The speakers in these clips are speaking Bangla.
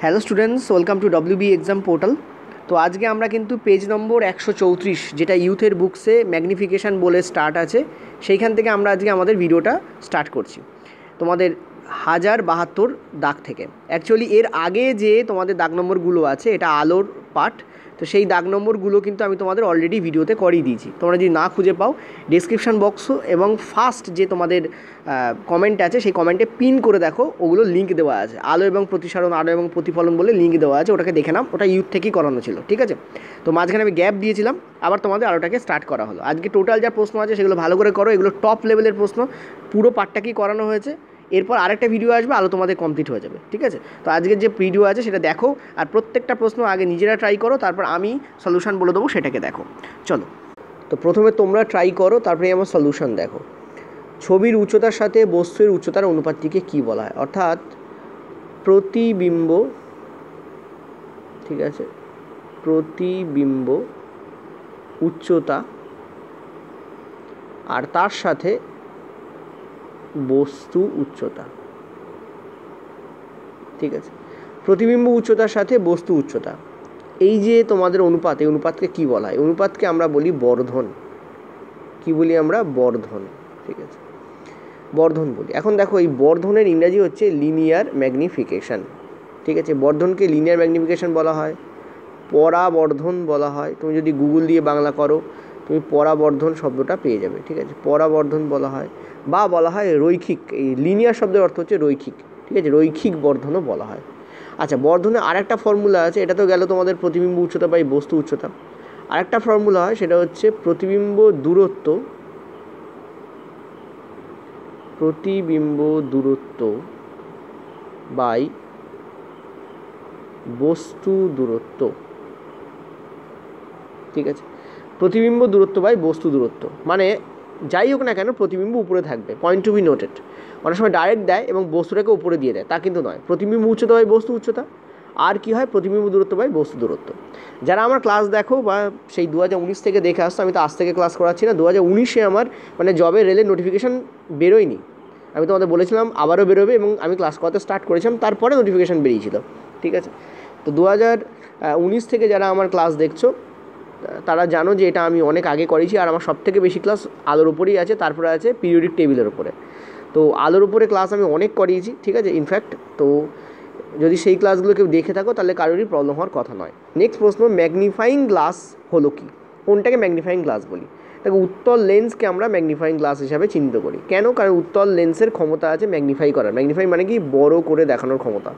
Hello students, welcome to WB exam portal. তো আজকে আমরা কিন্তু পেজ নম্বর 134, যেটা ইউথের বুকসে ম্যাগনিফিকেশান বলে স্টার্ট আছে, সেইখান থেকে আমরা আজকে আমাদের ভিডিওটা স্টার্ট করছি তোমাদের 1072 দাগ থেকে। অ্যাকচুয়ালি এর আগে যে তোমাদের দাগ নম্বরগুলো আছে এটা আলোর পার্ট, তো সেই দাগ নম্বরগুলো কিন্তু আমি তোমাদের অলরেডি ভিডিওতে করিয়ে দিয়েছি। তোমরা যদি না খুঁজে পাও ডিসক্রিপশান বক্স এবং ফার্স্ট যে তোমাদের কমেন্ট আছে সেই কমেন্টে পিন করে দেখো, ওগুলো লিঙ্ক দেওয়া আছে। আলো এবং প্রতিসারণ, আলো এবং প্রতিফলন বলে লিঙ্ক দেওয়া আছে, ওটাকে দেখে নাও। ওটা ইউথ থেকেই করানো ছিল, ঠিক আছে? তো মাঝখানে আমি গ্যাপ দিয়েছিলাম, আবার তোমাদের আলোটাকে স্টার্ট করা হলো। আজকে টোটাল যা প্রশ্ন আছে সেগুলো ভালো করে করো, এগুলো টপ লেভেলের প্রশ্ন, পুরো পার্টটাকেই করানো হয়েছে। এরপর আরেকটা ভিডিও আসবে, আলো তোমাদের কমপ্লিট হয়ে যাবে, ঠিক আছে? তো আজকের যে ভিডিও আছে সেটা দেখো, আর প্রত্যেকটা প্রশ্ন আগে নিজেরা ট্রাই করো, তারপর আমি সলিউশন বলে দেবো, সেটাকে দেখো। চলো, তো প্রথমে তোমরা ট্রাই করো, তারপরে আমার সলিউশন দেখো। ছবির উচ্চতার সাথে বস্তুর উচ্চতার অনুপাতটিকে কী বলা হয়? অর্থাৎ প্রতিবিম্ব, ঠিক আছে, প্রতিবিম্ব উচ্চতা আর তার সাথে বস্তু উচ্চতা, ঠিক আছে? প্রতিবিম্ব উচ্চতার সাথে বস্তু উচ্চতা, এই যে তোমাদের অনুপাত, এই অনুপাতকে কী বলা হয়? অনুপাতকে আমরা বলি বর্ধন। কি বলি আমরা? বর্ধন, ঠিক আছে, বর্ধন বলি। এখন দেখো, এই বর্ধনের ইংরাজি হচ্ছে লিনিয়ার ম্যাগনিফিকেশান, ঠিক আছে? বর্ধনকে লিনিয়ার ম্যাগনিফিকেশান বলা হয়, পরাবর্ধন বলা হয়। তুমি যদি গুগল দিয়ে বাংলা করো, তুমি পরাবর্ধন শব্দটা পেয়ে যাবে, ঠিক আছে? পরাবর্ধন বলা হয়, বা বলা হয় রৈখিক। এই লিনিয়ার শব্দের অর্থ হচ্ছে রৈখিক, ঠিক আছে? রৈখিক বর্ধনও বলা হয়। আচ্ছা, বর্ধনের আরেকটা ফর্মুলা আছে, এটা তো গেল তোমাদের প্রতিবিম্ব উচ্চতা বাই বস্তু উচ্চতা। আরেকটা ফর্মুলা হয়, সেটা হচ্ছে প্রতিবিম্ব দূরত্ব, প্রতিবিম্ব দূরত্ব বাই বস্তু দূরত্ব, ঠিক আছে? প্রতিবিম্ব দূরত্ব বাই বস্তু দূরত্ব মানে যাই হোক না কেন, প্রতিবিম্ব উপরে থাকবে, পয়েন্ট টু বি নোটেড। অনেক সময় ডাইরেক্ট দেয় এবং বস্তুটাকে উপরে দিয়ে দেয়, তা কিন্তু নয়। প্রতিবিম্ব উচ্চতা বাই বস্তু উচ্চতা, আর কি হয়? প্রতিবিম্ব দূরত্ব বাই বস্তু দূরত্ব। যারা আমার ক্লাস দেখো বা সেই 2019 থেকে দেখে আসতো, আমি তো আজ থেকে ক্লাস করাচ্ছি না, 2019-এ আমার মানে জবে রেলের নোটিফিকেশান বেরোয়নি। আমি তোমাদের বলেছিলাম আবারও বেরোবে, এবং আমি ক্লাস করাতে স্টার্ট করেছিলাম, তারপরে নোটিফিকেশান বেরিয়েছিল, ঠিক আছে? তো 2019 থেকে যারা আমার ক্লাস দেখছো তারা জানো যে এটা আমি অনেক আগে করেছি, আর আমার সবথেকে বেশি ক্লাস আলোর উপরেই আছে, তারপরে আছে পিরিয়ডিক টেবিলের উপরে। তো আলোর উপরে ক্লাস আমি অনেক করিয়েছি, ঠিক আছে? ইনফ্যাক্ট তো যদি সেই ক্লাসগুলো কেউ দেখে থাকো তাহলে কারোরই প্রবলেম হওয়ার কথা নয়। নেক্সট প্রশ্ন, ম্যাগনিফাইং গ্লাস হলো কি? কোনটাকে ম্যাগনিফাইং গ্লাস বলি? দেখো, উত্তল লেন্সকে আমরা ম্যাগনিফাইং গ্লাস হিসাবে চিহ্নিত করি। কেন? কারণ উত্তল লেন্সের ক্ষমতা আছে ম্যাগনিফাই করার। ম্যাগনিফাই মানে কি? বড় করে দেখানোর ক্ষমতা,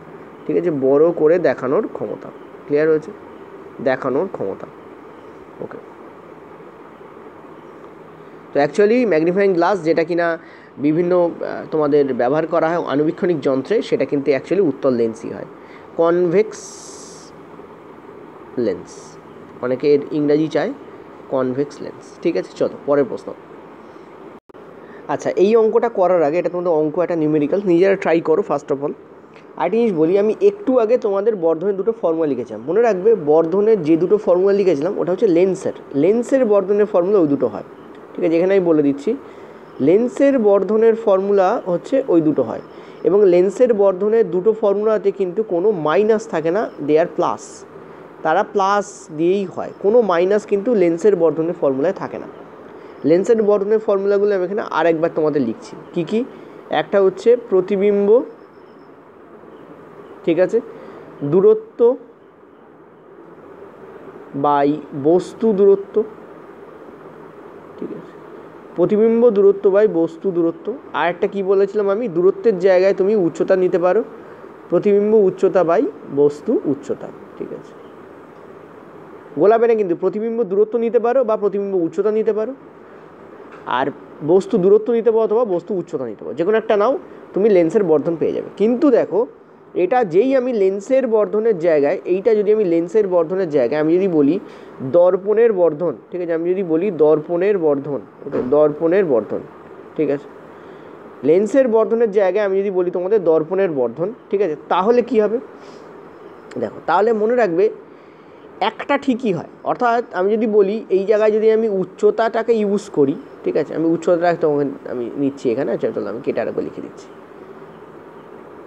ঠিক আছে? বড় করে দেখানোর ক্ষমতা। ক্লিয়ার হয়েছে? দেখানোর ক্ষমতা, ওকে। তো অ্যাকচুয়ালি ম্যাগনিফাইং গ্লাস, যেটা কিনা বিভিন্ন তোমাদের ব্যবহার করা হয় আণুবীক্ষণিক যন্ত্রে, সেটা কিন্তু অ্যাকচুয়ালি উত্তল লেন্সই হয়, কনভেক্স লেন্স। অনেকে এর ইংরাজি চায় কনভেক্স লেন্স, ঠিক আছে? চলো পরের প্রশ্ন। আচ্ছা, এই অঙ্কটা করার আগে, এটা তোমাদের অঙ্ক, একটা নিউমেরিক্যাল, নিজেরা ট্রাই করো ফার্স্ট অফ অল। আরেকটা জিনিস বলি, আমি একটু আগে তোমাদের বর্ধনের দুটো ফর্মুলা লিখেছিলাম, মনে রাখবে বর্ধনের যে দুটো ফর্মুলা লিখেছিলাম ওটা হচ্ছে লেন্সের বর্ধনের ফর্মুলা ওই দুটো হয়, ঠিক আছে? এখানে আমি বলে দিচ্ছি, লেন্সের বর্ধনের ফর্মুলা হচ্ছে ওই দুটো হয়, এবং লেন্সের বর্ধনের দুটো ফর্মুলাতে কিন্তু কোনো মাইনাস থাকে না, দে আর প্লাস। তারা প্লাস দিয়েই হয়, কোনো মাইনাস কিন্তু লেন্সের বর্ধনের ফর্মুলায় থাকে না। লেন্সের বর্ধনের ফর্মুলাগুলো আমি এখানে আরেকবার তোমাদের লিখছি। কি কি? একটা হচ্ছে প্রতিবিম্ব, ঠিক আছে, দূরত্ব বাই বস্তু দূরত্ব, ঠিক আছে? প্রতিবিম্ব দূরত্ব বাই বস্তু দূরত্ব। আর একটা কী বলেছিলাম আমি? দূরত্বের জায়গায় তুমি উচ্চতা নিতে পারো, প্রতিবিম্ব উচ্চতা বাই বস্তু উচ্চতা, ঠিক আছে? গোলাপে না কিন্তু, প্রতিবিম্ব দূরত্ব নিতে পারো বা প্রতিবিম্ব উচ্চতা নিতে পারো, আর বস্তু দূরত্ব নিতে পারো অথবা বস্তু উচ্চতা নিতে পারো, যে কোনো একটা নাও, তুমি লেন্সের বর্ধন পেয়ে যাবে। কিন্তু দেখো, এটা যেই আমি লেন্সের বর্ধনের জায়গায়, এইটা যদি আমি লেন্সের বর্ধনের জায়গায় আমি যদি বলি দর্পণের বর্ধন, ঠিক আছে? আমি যদি বলি দর্পণের বর্ধন, ওকে, দর্পণের বর্ধন, ঠিক আছে? লেন্সের বর্ধনের জায়গায় আমি যদি বলি তোমাদের দর্পণের বর্ধন, ঠিক আছে? তাহলে কি হবে? দেখো, তাহলে মনে রাখবে একটা ঠিকই হয়। অর্থাৎ আমি যদি বলি এই জায়গায় যদি আমি উচ্চতাটাকে ইউজ করি, ঠিক আছে? আমি উচ্চতাটা তোমাকে আমি নিচ্ছি এখানে, আচ্ছা চলো আমি কেটে আরেকবার লিখে দিচ্ছি,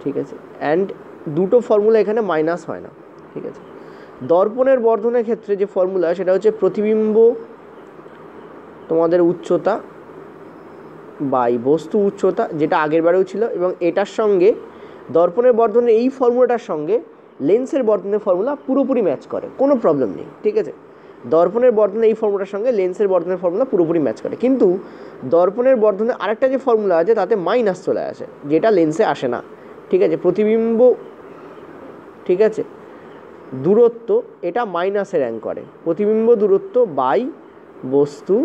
ঠিক আছে? অ্যান্ড দুটো ফর্মুলা এখানে মাইনাস হয় না, ঠিক আছে। দর্পণের বর্ধনের ক্ষেত্রে যে ফর্মুলা সেটা হচ্ছে প্রতিবিম্ব তোমাদের উচ্চতা বাই বস্তু উচ্চতা, যেটা আগের বারেও ছিল, এবং এটার সঙ্গে দর্পণের বর্ধনের এই ফর্মুলাটার সঙ্গে লেন্সের বর্ধনের ফর্মুলা পুরোপুরি ম্যাচ করে, কোনো প্রবলেম নেই, ঠিক আছে। দর্পণের বর্ধনের এই ফর্মুলার সঙ্গে লেন্সের বর্ধনের ফর্মুলা পুরোপুরি ম্যাচ করে, কিন্তু দর্পণের বর্ধনের আরেকটা যে ফর্মুলা আছে তাতে মাইনাস চলে আসে, যেটা লেন্সে আসে না, ঠিক আছে। প্রতিবিম্ব, ঠিক আছে, দূরত্ব এটা মাইনাসে র্যাঙ্ক করে, প্রতিবিম্ব দূরত্ব বাই বস্তু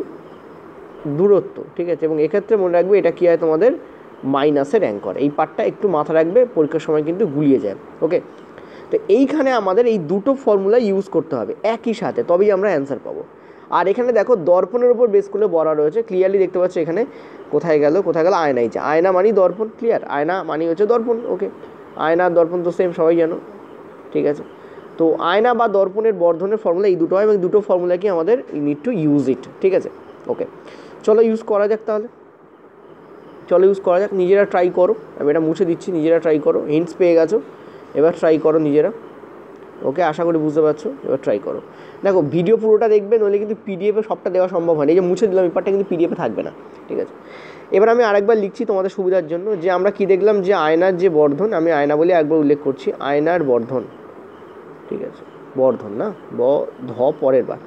দূরত্ব, ঠিক আছে। এবং এক্ষেত্রে মনে রাখবে এটা কী হয়, তোমাদের মাইনাসে র্যাঙ্ক করে। এই পার্টটা একটু মাথা রাখবে, পরীক্ষার সময় কিন্তু গুলিয়ে যায়, ওকে। তো এইখানে আমাদের এই দুটো ফর্মুলা ইউজ করতে হবে একই সাথে, তবেই আমরা অ্যান্সার পাবো। আর এখানে দেখো দর্পণের উপর বেস করে বলা রয়েছে, ক্লিয়ারলি দেখতে পাচ্ছ এখানে কোথায় গেল আয়না, এই যে আয়না মানি দর্পণ, ক্লিয়ার, আয়না মানি হচ্ছে দর্পণ, ওকে। আয়না আর দর্পণ তো সেম, সবাই জানো, ঠিক আছে। তো আয়না বা দর্পণের বর্ধনের ফর্মুলা এই দুটো হয়, এবং দুটো ফর্মুলা কি আমাদের নিড টু ইউজ ইট, ঠিক আছে, ওকে। চলো ইউজ করা যাক তাহলে, চলো ইউজ করা যাক, নিজেরা ট্রাই করো, আমি এটা মুছে দিচ্ছি, নিজেরা ট্রাই করো, হিন্টস পেয়ে গেছো, এবার ট্রাই করো নিজেরা, ওকে। আশা করি বুঝতে পারছো, এবার ট্রাই করো। দেখো ভিডিও পুরোটা দেখবে, নইলে কিন্তু পিডিএফে সবটা দেওয়া সম্ভব হয় না, এই যে মুছে দিলাম এই পার্টটা কিন্তু পিডিএফে থাকবে না, ঠিক আছে। এবার আমি আরেকবার লিখছি তোমাদের সুবিধার জন্য, যে আমরা কি দেখলাম, যে আয়নার যে বর্ধন, আমি আয়না বলে একবার উল্লেখ করছি, আয়নার বর্ধন, ঠিক আছে, বর্ধন না ধ পরের বার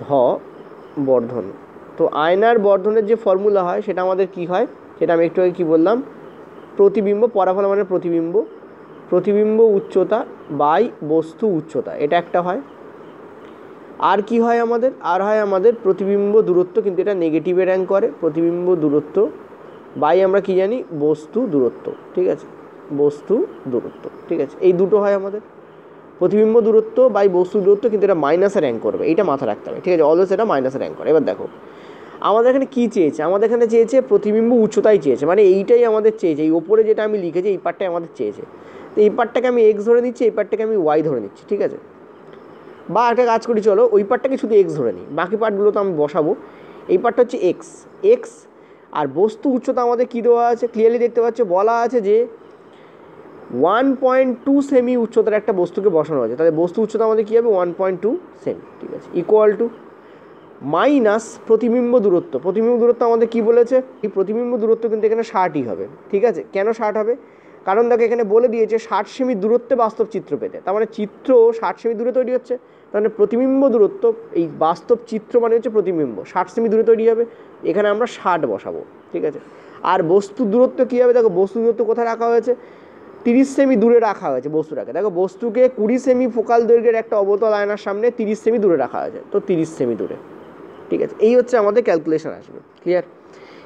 ধ বর্ধন। তো আয়নার বর্ধনের যে ফর্মুলা হয় সেটা আমাদের কি হয়, সেটা আমি একটু আগে কী বললাম, প্রতিবিম্ব, পরাফল মানে প্রতিবিম্ব, প্রতিবিম্ব উচ্চতা বাই বস্তু উচ্চতা, এটা একটা হয়। আর কি হয় আমাদের, আর হয় আমাদের প্রতিবিম্ব দূরত্ব, কিন্তু এটা নেগেটিভে র্যাঙ্ক করে, প্রতিবিম্ব দূরত্ব বাই আমরা কি জানি, বস্তু দূরত্ব, ঠিক আছে, বস্তু দূরত্ব, ঠিক আছে। এই দুটো হয় আমাদের, প্রতিবিম্ব দূরত্ব বাই বস্তু দূরত্ব, কিন্তু এটা মাইনাসে র্যাঙ্ক করবে, এইটা মাথা রাখতে হবে, ঠিক আছে, অলওয়েজ এটা মাইনাসে র্যাঙ্ক করে। এবার দেখো আমাদের এখানে কী চেয়েছে, আমাদের এখানে চেয়েছে প্রতিবিম্ব উচ্চতাই চেয়েছে, মানে এইটাই আমাদের চেয়েছে, এই ওপরে যেটা আমি লিখেছি এই পার্টটাই আমাদের চেয়েছে। তো এই পার্টটাকে আমি এক্স ধরে নিচ্ছি, এই পার্টটাকে আমি ওয়াই ধরে নিচ্ছি, ঠিক আছে। বা একটা কাজ করি, চলো ওই পার্টটাকে শুধু এক্স ধরে নিই, বাকি পার্টগুলো তো আমি বসাবো। এই পার্টটা হচ্ছে এক্স, এক্স, আর বস্তু উচ্চতা আমাদের কী দেওয়া আছে, ক্লিয়ারলি দেখতে পাচ্ছ, বলা আছে যে 1.2 সেমি উচ্চতার একটা বস্তুকে বসানো আছে, তাহলে বস্তু উচ্চতা আমাদের কী হবে, 1.2 সেমি, ঠিক আছে, ইকুয়াল টু মাইনাস প্রতিবিম্ব দূরত্ব, প্রতিবিম্ব দূরত্ব আমাদের কী বলেছে, এই প্রতিবিম্ব দূরত্ব কিন্তু এখানে 60ই হবে, ঠিক আছে। কেন 60 হবে, কারণ দেখো এখানে বলে দিয়েছে 60 সেমি দূরত্বে বাস্তব চিত্র পেতে, তার মানে চিত্র 60 সেমি দূরে তৈরি হচ্ছে, তাহলে প্রতিবিম্ব দূরত্ব, এই বাস্তব চিত্র মানে হচ্ছে প্রতিবিম্ব 60 সেমি দূরে তৈরি হবে, এখানে আমরা 60 বসাবো, ঠিক আছে। আর বস্তু দূরত্ব কী হবে, দেখো বস্তু দূরত্ব কোথায় রাখা হয়েছে, 30 সেমি দূরে রাখা হয়েছে বস্তুটাকে, দেখো বস্তুকে 20 সেমি ফোকাল দৈর্ঘ্যের একটা অবতল আয়নার সামনে 30 সেমি দূরে রাখা হয়েছে, তো 30 সেমি দূরে, ঠিক আছে। এই হচ্ছে আমাদের ক্যালকুলেশন আসবে, ক্লিয়ার।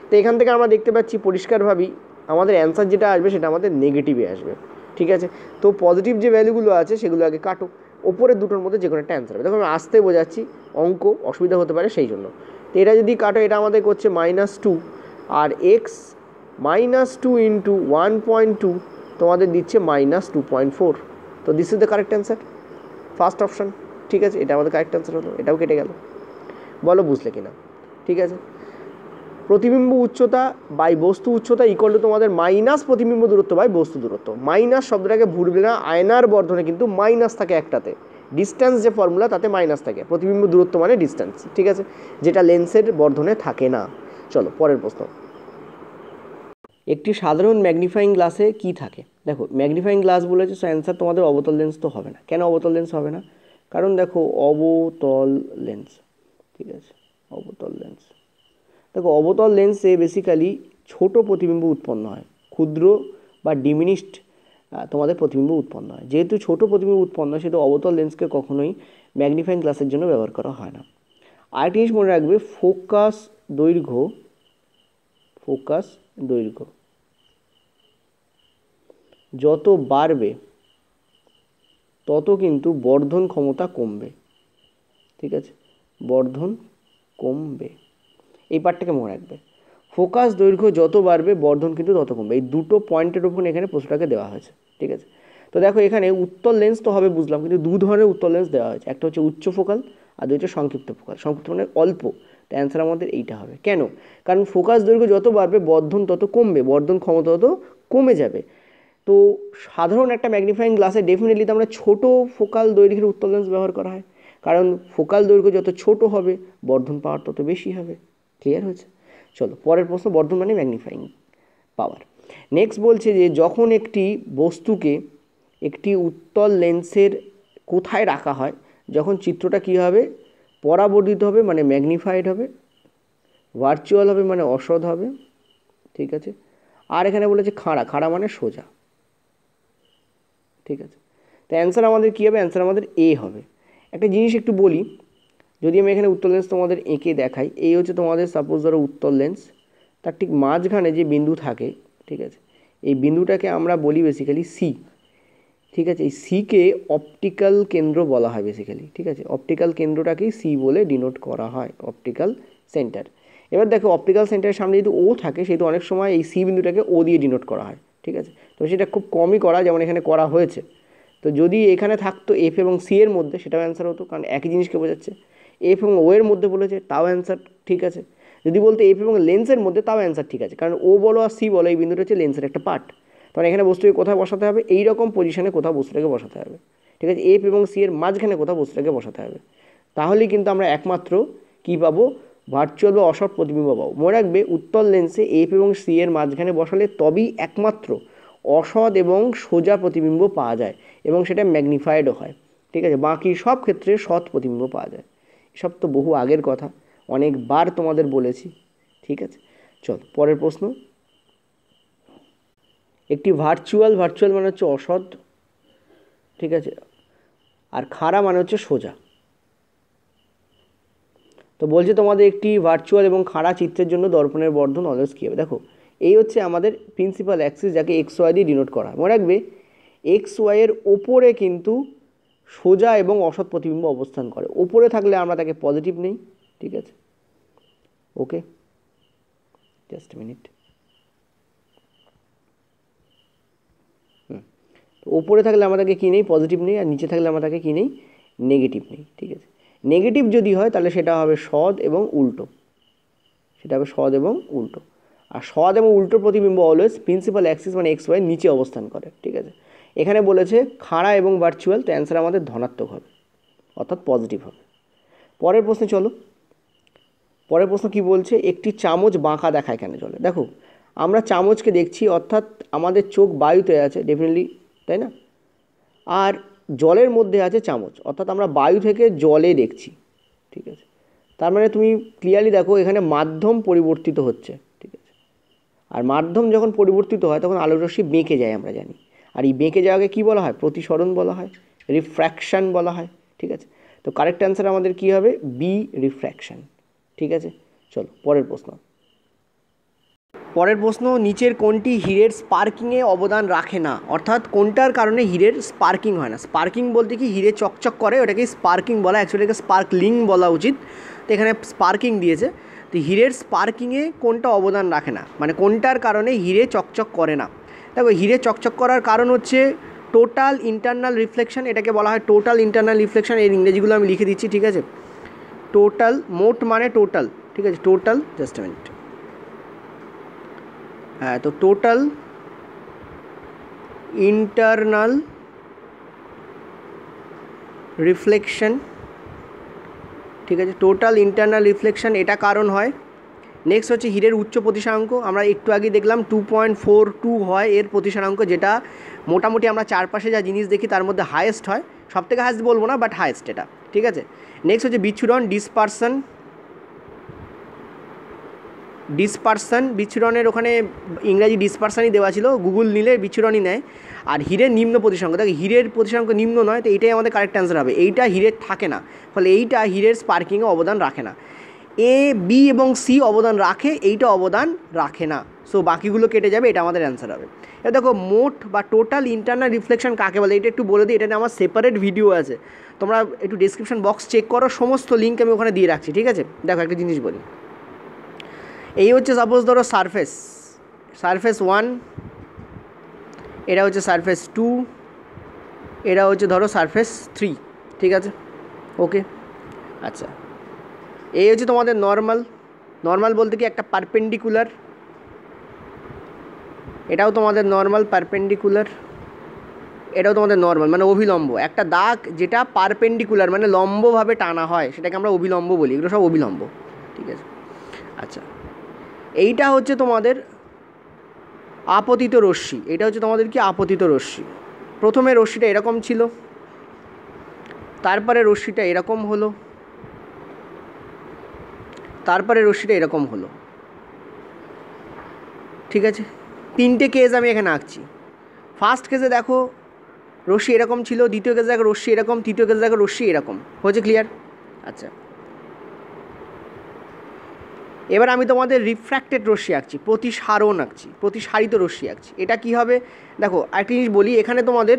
তো এখান থেকে আমরা দেখতে পাচ্ছি পরিষ্কারভাবেই আমাদের অ্যান্সার যেটা আসবে সেটা আমাদের নেগেটিভে আসবে, ঠিক আছে। তো পজিটিভ যে ভ্যালুগুলো আছে সেগুলো আগে কাটো, ওপরের দুটোর মধ্যে যে কোনো একটা অ্যান্সার হবে। দেখো আমি আসতে বোঝাচ্ছি, অঙ্ক অসুবিধা হতে পারে সেই জন্য। তো এটা যদি কাটো, এটা আমাদের করছে -2, আর এক্স -2 ইন্টু 1.2 তোমাদের দিচ্ছে -2.4, তো this is the correct answer, first option, ঠিক আছে। এটা আমাদের কারেক্ট অ্যান্সার হলো, এটাও কেটে গেল, বলো বুঝলে কিনা, ঠিক আছে। প্রতিবিম্ব উচ্চতা বাই বস্তু উচ্চতা ইকুয়াল টু তোমাদের মাইনাস প্রতিবিম্ব দূরত্ব বাই বস্তু দূরত্ব, মাইনাস শব্দটাকে ভুলবে না, আয়নার বর্ধনে কিন্তু মাইনাস থাকে একটাতে, ডিস্ট্যান্স যে ফর্মুলা তাতে মাইনাস থাকে, প্রতিবিম্ব দূরত্ব মানে ডিস্ট্যান্স, ঠিক আছে, যেটা লেন্সের বর্ধনে থাকে না। চলো পরের প্রশ্ন, একটি সাধারণ ম্যাগনিফাইং গ্লাসে কি থাকে, দেখো ম্যাগনিফাইং গ্লাস বলেছে, সো অ্যান্সার তোমাদের অবতল লেন্স তো হবে না। কেন অবতল লেন্স হবে না, কারণ দেখো অবতল লেন্স, ঠিক আছে, অবতল লেন্স, দেখো অবতল লেন্সে বেসিক্যালি ছোট প্রতিবিম্ব উৎপন্ন হয়, ক্ষুদ্র বা ডিমিনিশড তোমাদের প্রতিবিম্ব উৎপন্ন হয়, যেহেতু ছোট প্রতিবিম্ব উৎপন্ন হয় সেহেতু অবতল লেন্সকে কখনোই ম্যাগনিফাইং গ্লাসের জন্য ব্যবহার করা হয় না। আরেকটি জিনিস মনে রাখবে, ফোকাস দৈর্ঘ্য যত বাড়বে তত কিন্তু বর্ধন ক্ষমতা কমবে, ঠিক আছে, বর্ধন কমবে, এই পার্টটাকে মনে রাখবে, ফোকাস দৈর্ঘ্য যত বাড়বে বর্ধন কিন্তু তত কমবে, এই দুটো পয়েন্টের উপর এখানে প্রশ্নটাকে দেওয়া হয়েছে, ঠিক আছে। তো দেখো এখানে উত্তল লেন্স তো হবে বুঝলাম, কিন্তু দু ধরনের উত্তল লেন্স দেওয়া হয়েছে, একটা হচ্ছে উচ্চ ফোকাল আর দুটো হচ্ছে সংক্ষিপ্ত ফোকাল, সংক্ষিপ্ত মানে অল্প, তো অ্যান্সার আমাদের এইটা হবে। কেন, কারণ ফোকাস দৈর্ঘ্য যত বাড়বে বর্ধন তত কমবে, বর্ধন ক্ষমতা তত কমে যাবে, তো সাধারণ একটা ম্যাগনিফাইং গ্লাসে ডেফিনেটলি তো আমরা ছোটো ফোকাল দৈর্ঘ্যের উত্তল লেন্স ব্যবহার করা হয়, কারণ ফোকাল দৈর্ঘ্য যত ছোট হবে বর্ধন পাওয়ার তত বেশি হবে। ক্লিয়ার হয়েছে? চলো পরের প্রশ্ন, বর্ধন মানে ম্যাগনিফাইং পাওয়ার। নেক্সট বলছে যে যখন একটি বস্তুকে একটি উত্তল লেন্সের কোথায় রাখা হয়, যখন চিত্রটা কী হবে, পরাবর্তিত হবে মানে ম্যাগনিফাইড হবে, ভার্চুয়াল হবে মানে অসৎ হবে, ঠিক আছে। আর এখানে বলেছে খাড়া, খাড়া মানে সোজা, ঠিক আছে। তো অ্যান্সার আমাদের কী হবে? অ্যান্সার আমাদের এ হবে। একটা জিনিস একটু বলি, যদি আমি এখানে উত্তল লেন্স তোমাদের এঁকে দেখাই, এই হচ্ছে তোমাদের সাপোজ ধরো উত্তল লেন্স, তার ঠিক মাঝখানে যে বিন্দু থাকে, ঠিক আছে, এই বিন্দুটাকে আমরা বলি বেসিক্যালি সি, ঠিক আছে। এই সিকে অপটিক্যাল কেন্দ্র বলা হয় বেসিক্যালি, ঠিক আছে। অপটিক্যাল কেন্দ্রটাকেই সি বলে ডিনোট করা হয়, অপটিক্যাল সেন্টার। এবার দেখো অপটিক্যাল সেন্টারের সামনে যদি ও থাকে, সেহেতু অনেক সময় এই সি বিন্দুটাকে ও দিয়ে ডিনোট করা হয়, ঠিক আছে। তো সেটা খুব কমই করা, যেমন এখানে করা হয়েছে। তো যদি এখানে থাকতো এফ এবং সি এর মধ্যে, সেটাও অ্যান্সার হতো, কারণ একই জিনিসকে বোঝাচ্ছে। এফ এবং ও এর মধ্যে বলেছে, তাও অ্যান্সার ঠিক আছে। যদি বলতো এফ এবং লেন্সের মধ্যে, তাও অ্যান্সার ঠিক আছে, কারণ ও বলো আর সি বলো এই বিন্দুটা হচ্ছে লেন্সের একটা পার্ট। তখন এখানে বস্তুকে কোথায় বসাতে হবে? এইরকম পজিশনে কোথাও বস্তুটাকে বসাতে হবে, ঠিক আছে। এফ এবং সি এর মাঝখানে কোথাও বস্তুটাকে বসাতে হবে, তাহলেই কিন্তু আমরা একমাত্র কী পাবো? ভার্চুয়াল বা অসৎ প্রতিবিম্ব পাবো। মনে রাখবে, উত্তল লেন্সে এফ এবং সি এর মাঝখানে বসালে তবেই একমাত্র অসৎ এবং সোজা প্রতিবিম্ব পাওয়া যায়, এবং সেটা ম্যাগনিফাইডও হয়, ঠিক আছে। বাকি সব ক্ষেত্রে সৎ প্রতিবিম্ব পাওয়া যায়। এসব তো বহু আগের কথা, অনেকবার তোমাদের বলেছি, ঠিক আছে। চল পরের প্রশ্ন। একটি ভার্চুয়াল মানে হচ্ছে অসৎ, ঠিক আছে, আর খাড়া মানে হচ্ছে সোজা। তো বলছে তোমাদের একটি ভার্চুয়াল এবং খাড়া চিত্রের জন্য দর্পণের বর্ধন অলওয়েজ কী হবে? দেখো এই হচ্ছে আমাদের প্রিন্সিপাল অ্যাক্সিস, যাকে এক্স ওয়াই দিয়ে ডিনোট করা হয়। মনে রাখবে, এক্স ওয়াইয়ের ওপরে কিন্তু সোজা এবং অসৎ প্রতিবিম্ব অবস্থান করে। ওপরে থাকলে আমরা তাকে পজিটিভ নেই, ঠিক আছে। ওকে, জাস্ট মিনিট। তো ওপরে থাকলে আমরা তাকে কী নেই? পজিটিভ নেই। আর নিচে থাকলে আমরা তাকে কী নেই? নেগেটিভ নেই, ঠিক আছে। নেগেটিভ যদি হয় তাহলে সেটা হবে সৎ এবং উল্টো, সেটা হবে সৎ এবং উল্টো। আর সৎ এবং উল্টো প্রতিবিম্ব অলওয়েজ প্রিন্সিপাল অ্যাক্সিস মানে এক্স ওয়াই নিচে অবস্থান করে, ঠিক আছে। এখানে বলেছে খাড়া এবং ভার্চুয়াল, তো অ্যান্সার আমাদের ধনাত্মক হবে, অর্থাৎ পজিটিভ হবে। পরের প্রশ্নে চলো। পরের প্রশ্ন কী বলছে? একটি চামচ বাঁকা দেখায় কেন জলে? দেখো আমরা চামচকে দেখছি, অর্থাৎ আমাদের চোখ বায়ুতে আছে ডেফিনেটলি, তাই না? আর জলের মধ্যে আছে চামচ, অর্থাৎ আমরা বায়ু থেকে জলে দেখছি, ঠিক আছে। তার মানে তুমি ক্লিয়ারলি দেখো এখানে মাধ্যম পরিবর্তিত হচ্ছে, ঠিক আছে। আর মাধ্যম যখন পরিবর্তিত হয় তখন আলোরশ্মি বেঁকে যায়, আমরা জানি। আর এই বেঁকে যাওয়াকে কী বলা হয়? প্রতিসরণ বলা হয়, রিফ্র্যাকশান বলা হয়, ঠিক আছে। তো কারেক্ট অ্যান্সার আমাদের কী হবে? বি, রিফ্র্যাকশান, ঠিক আছে। চলো পরের প্রশ্ন। পরের প্রশ্ন, নিচের কোনটি হীরের স্পার্কিংয়ে অবদান রাখে না? অর্থাৎ কোনটার কারণে হীরের স্পার্কিং হয় না? স্পার্কিং বলতে কি হীরে চকচক করে, ওটাকে স্পার্কিং বলা, অ্যাকচুয়ালি এটাকে স্পার্কলিং বলা উচিত। তো এখানে স্পার্কিং দিয়েছে। তো হীরের স্পার্কিংয়ে কোনটা অবদান রাখে না, মানে কোনটার কারণে হীরে চকচক করে না? দেখো হীরে চকচক করার কারণ হচ্ছে টোটাল ইন্টারনাল রিফ্লেকশন, এটাকে বলা হয় টোটাল ইন্টারনাল রিফ্লেকশন। এর ইংরেজিগুলো আমি লিখে দিচ্ছি, ঠিক আছে। টোটাল, মোট মানে টোটাল, ঠিক আছে। Total, just minute. হ্যাঁ, তো টোটাল ইন্টারনাল রিফ্লেকশন, ঠিক আছে। টোটাল ইন্টারনাল রিফ্লেকশন এটা কারণ হয়। নেক্সট হচ্ছে হীরের উচ্চ প্রতিসরাঙ্ক, আমরা একটু আগে দেখলাম 2.42 হয় এর প্রতিসরাঙ্ক, যেটা মোটামুটি আমরা চারপাশে যা জিনিস দেখি তার মধ্যে হায়েস্ট হয়। সব থেকে হায়েস্ট বলবো না, বাট হায়েস্ট এটা, ঠিক আছে। নেক্সট হচ্ছে বিচ্ছুরণ, ডিসপারশন, বিচ্ছুরণের ওখানে ইংরাজি ডিসপারশনই দেওয়া ছিল, গুগল নিলে বিচ্ছুরণই নেয়। আর হীরের নিম্ন প্রতিসরাঙ্ক, দেখো হীরের প্রতিসরাঙ্ক নিম্ন নয়, তো এইটাই আমাদের কারেক্ট অ্যান্সার হবে। এইটা হীরের থাকে না, ফলে এইটা হীরের স্পার্কিংয়ে অবদান রাখে না। এ, বি এবং সি অবদান রাখে, এইটা অবদান রাখে না। সো বাকিগুলো কেটে যাবে, এটা আমাদের অ্যান্সার হবে। এবার দেখো মোট বা টোটাল ইন্টারনাল রিফ্লেকশন কাকে বলে, এটা একটু বলে দিই। এটা নিয়ে আমার সেপারেট ভিডিও আছে, তোমরা একটু ডিসক্রিপশন বক্স চেক করো, সমস্ত লিঙ্ক আমি ওখানে দিয়ে রাখছি, ঠিক আছে। দেখো একটা জিনিস বলি, এই হচ্ছে সাপোজ ধরো সারফেস 1, এটা হচ্ছে সারফেস 2, এটা হচ্ছে ধরো সারফেস 3, ঠিক আছে। ওকে, আচ্ছা, এই হচ্ছে তোমাদের নর্মাল বলতে কি একটা পারপেন্ডিকুলার, এটাও তোমাদের নর্মাল পারপেন্ডিকুলার, এটাও তোমাদের নর্মাল মানে অভিলম্ব। একটা দাগ যেটা পারপেন্ডিকুলার মানে লম্বভাবে টানা হয় সেটাকে আমরা অভিলম্ব বলি, এগুলো সব অভিলম্ব, ঠিক আছে। আচ্ছা, এইটা হচ্ছে তোমাদের আপতিত রশ্মি, এটা হচ্ছে তোমাদের কি আপতিত রশ্মি। প্রথমে রশ্মিটা এরকম ছিল, তারপরে রশ্মিটা এরকম হলো, তারপরে রশ্মিটা এরকম হলো, ঠিক আছে। তিনটে কেস আমি এখানে আঁকছি। ফার্স্ট কেসে দেখো রশ্মি এরকম ছিল, দ্বিতীয় কেসে দেখো রশ্মি এরকম, তৃতীয় কেসে দেখো রশ্মি এরকম, হয়েছে ক্লিয়ার? আচ্ছা, এবার আমি তোমাদের রিফ্র্যাক্টেড রশ্মি আঁকছি, প্রতিসারণ আঁকছি, প্রতিসারিত রশ্মি আঁকছি। এটা কি হবে দেখো, একটা জিনিস বলি, এখানে তোমাদের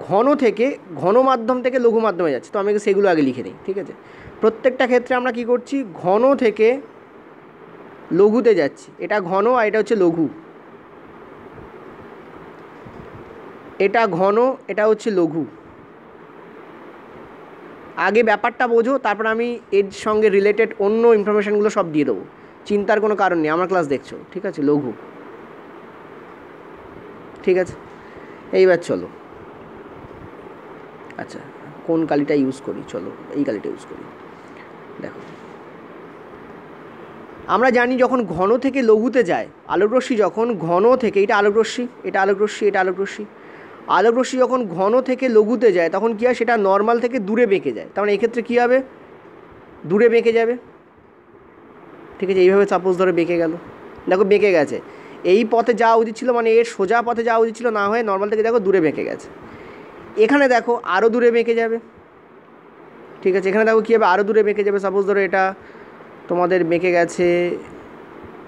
ঘন থেকে ঘন মাধ্যম থেকে লঘু মাধ্যমে যাচ্ছে, তো আমি সেগুলো আগে লিখে নিই, ঠিক আছে। প্রত্যেকটা ক্ষেত্রে আমরা কি করছি, ঘন থেকে লঘুতে যাচ্ছি, এটা ঘন আর এটা হচ্ছে লঘু, এটা ঘন এটা হচ্ছে লঘু। আগে ব্যাপারটা বোঝো, তারপর আমি এর সঙ্গে রিলেটেড অন্য ইনফরমেশানগুলো সব দিয়ে দেবো, চিন্তার কোনো কারণ নেই, আমার ক্লাস দেখছো, ঠিক আছে। লঘু, ঠিক আছে। এইবার চলো, আচ্ছা কোন কালিটা ইউজ করি, চলো এই কালিটা ইউজ করি। দেখো আমরা জানি যখন ঘন থেকে লঘুতে যায় আলোকরশ্মি, যখন ঘন থেকে, এটা আলোকরশ্মি, এটা আলোকরশ্মি, এটা আলোকরশ্মি, আলোকরশ্মি যখন ঘন থেকে লঘুতে যায় তখন কী হয়, সেটা নর্মাল থেকে দূরে বেঁকে যায়, তার মানে এক্ষেত্রে কী হবে, দূরে বেঁকে যাবে, ঠিক আছে। এইভাবে সাপোজ ধরে বেঁকে গেল, দেখো বেঁকে গেছে, এই পথে যাওয়া উচিত ছিল, মানে এর সোজা পথে যাওয়া উচিত ছিল, না হয়ে নর্মাল থেকে দেখো দূরে বেঁকে গেছে। এখানে দেখো আরও দূরে বেঁকে যাবে, ঠিক আছে। এখানে দেখো কী হবে, আরও দূরে বেঁকে যাবে, সাপোজ ধরো এটা তোমাদের বেঁকে গেছে,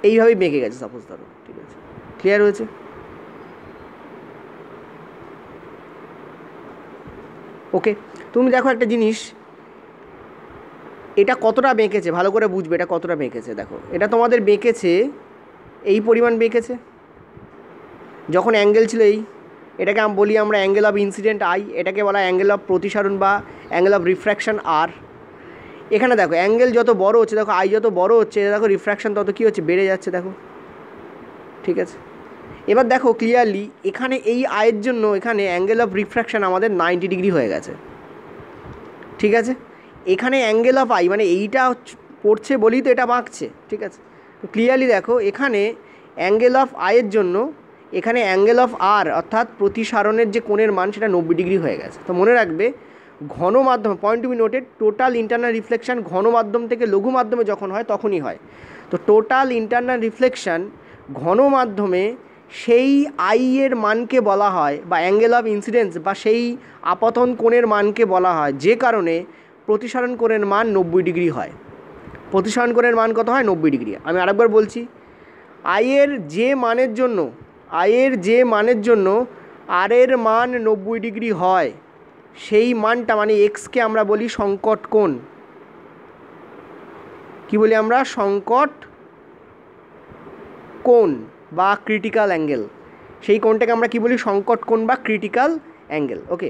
এইভাবেই বেঁকে গেছে সাপোজ ধরো, ঠিক আছে। ক্লিয়ার হয়েছে? ওকে, তুমি দেখো একটা জিনিস, এটা কতটা বেঁকেছে ভালো করে বুঝবে, এটা কতটা বেঁকেছে। দেখো এটা তোমাদের বেঁকেছে, এই পরিমাণ বেঁকেছে, যখন অ্যাঙ্গেল ছিল এই, এটাকে আমি বলি আমরা অ্যাঙ্গেল অফ ইনসিডেন্ট আই, এটাকে বলা অ্যাঙ্গেল অফ প্রতিসারণ বা অ্যাঙ্গেল অফ রিফ্র্যাকশন আর। এখানে দেখো অ্যাঙ্গেল যত বড় হচ্ছে, দেখো আই যত বড় হচ্ছে, দেখো রিফ্র্যাকশন তত কী হচ্ছে, বেড়ে যাচ্ছে, দেখো, ঠিক আছে। এবার দেখো ক্লিয়ারলি এখানে এই আয়ের জন্য এখানে অ্যাঙ্গেল অফ রিফ্র্যাকশন আমাদের 90 ডিগ্রি হয়ে গেছে, ঠিক আছে। এখানে অ্যাঙ্গেল অফ আই মানে এইটা পড়ছে বলেই তো এটা বাঁকছে, ঠিক আছে। তো ক্লিয়ারলি দেখো এখানে অ্যাঙ্গেল অফ আয়ের জন্য এখানে অ্যাঙ্গেল অফ আর অর্থাৎ প্রতিসারণের যে কোণের মান সেটা 90 ডিগ্রি হয়ে গেছে। তো মনে রাখবে ঘন মাধ্যম, point to be noted, total internal reflection ঘন মাধ্যম থেকে লঘু মাধ্যমে যখন হয় তখনই হয়। তো টোটাল ইন্টারনাল রিফ্লেকশন ঘন মাধ্যমে সেই আই এর মানকে বলা হয় বা অ্যাঙ্গেল অফ ইনসিডেন্স বা সেই আপতন কোণের মানকে বলা হয়, যে কারণে প্রতিসারণ কোণের মান 90 ডিগ্রি হয়। প্রতিসারণ কোণের মান কত হয়, 90 ডিগ্রি। আমি আরেকবার বলছি, আইয়ের যে মানের জন্য, আইয়ের যে মানের জন্য আর এর মান 90 ডিগ্রি হয়, সেই মানটা মানে এক্সকে আমরা বলি সংকট কোণ। কি বলি আমরা, সংকট কোণ বা ক্রিটিক্যাল অ্যাঙ্গেল। সেই কোণটাকে আমরা কি বলি, সংকট কোণ বা ক্রিটিক্যাল অ্যাঙ্গেল। ওকে,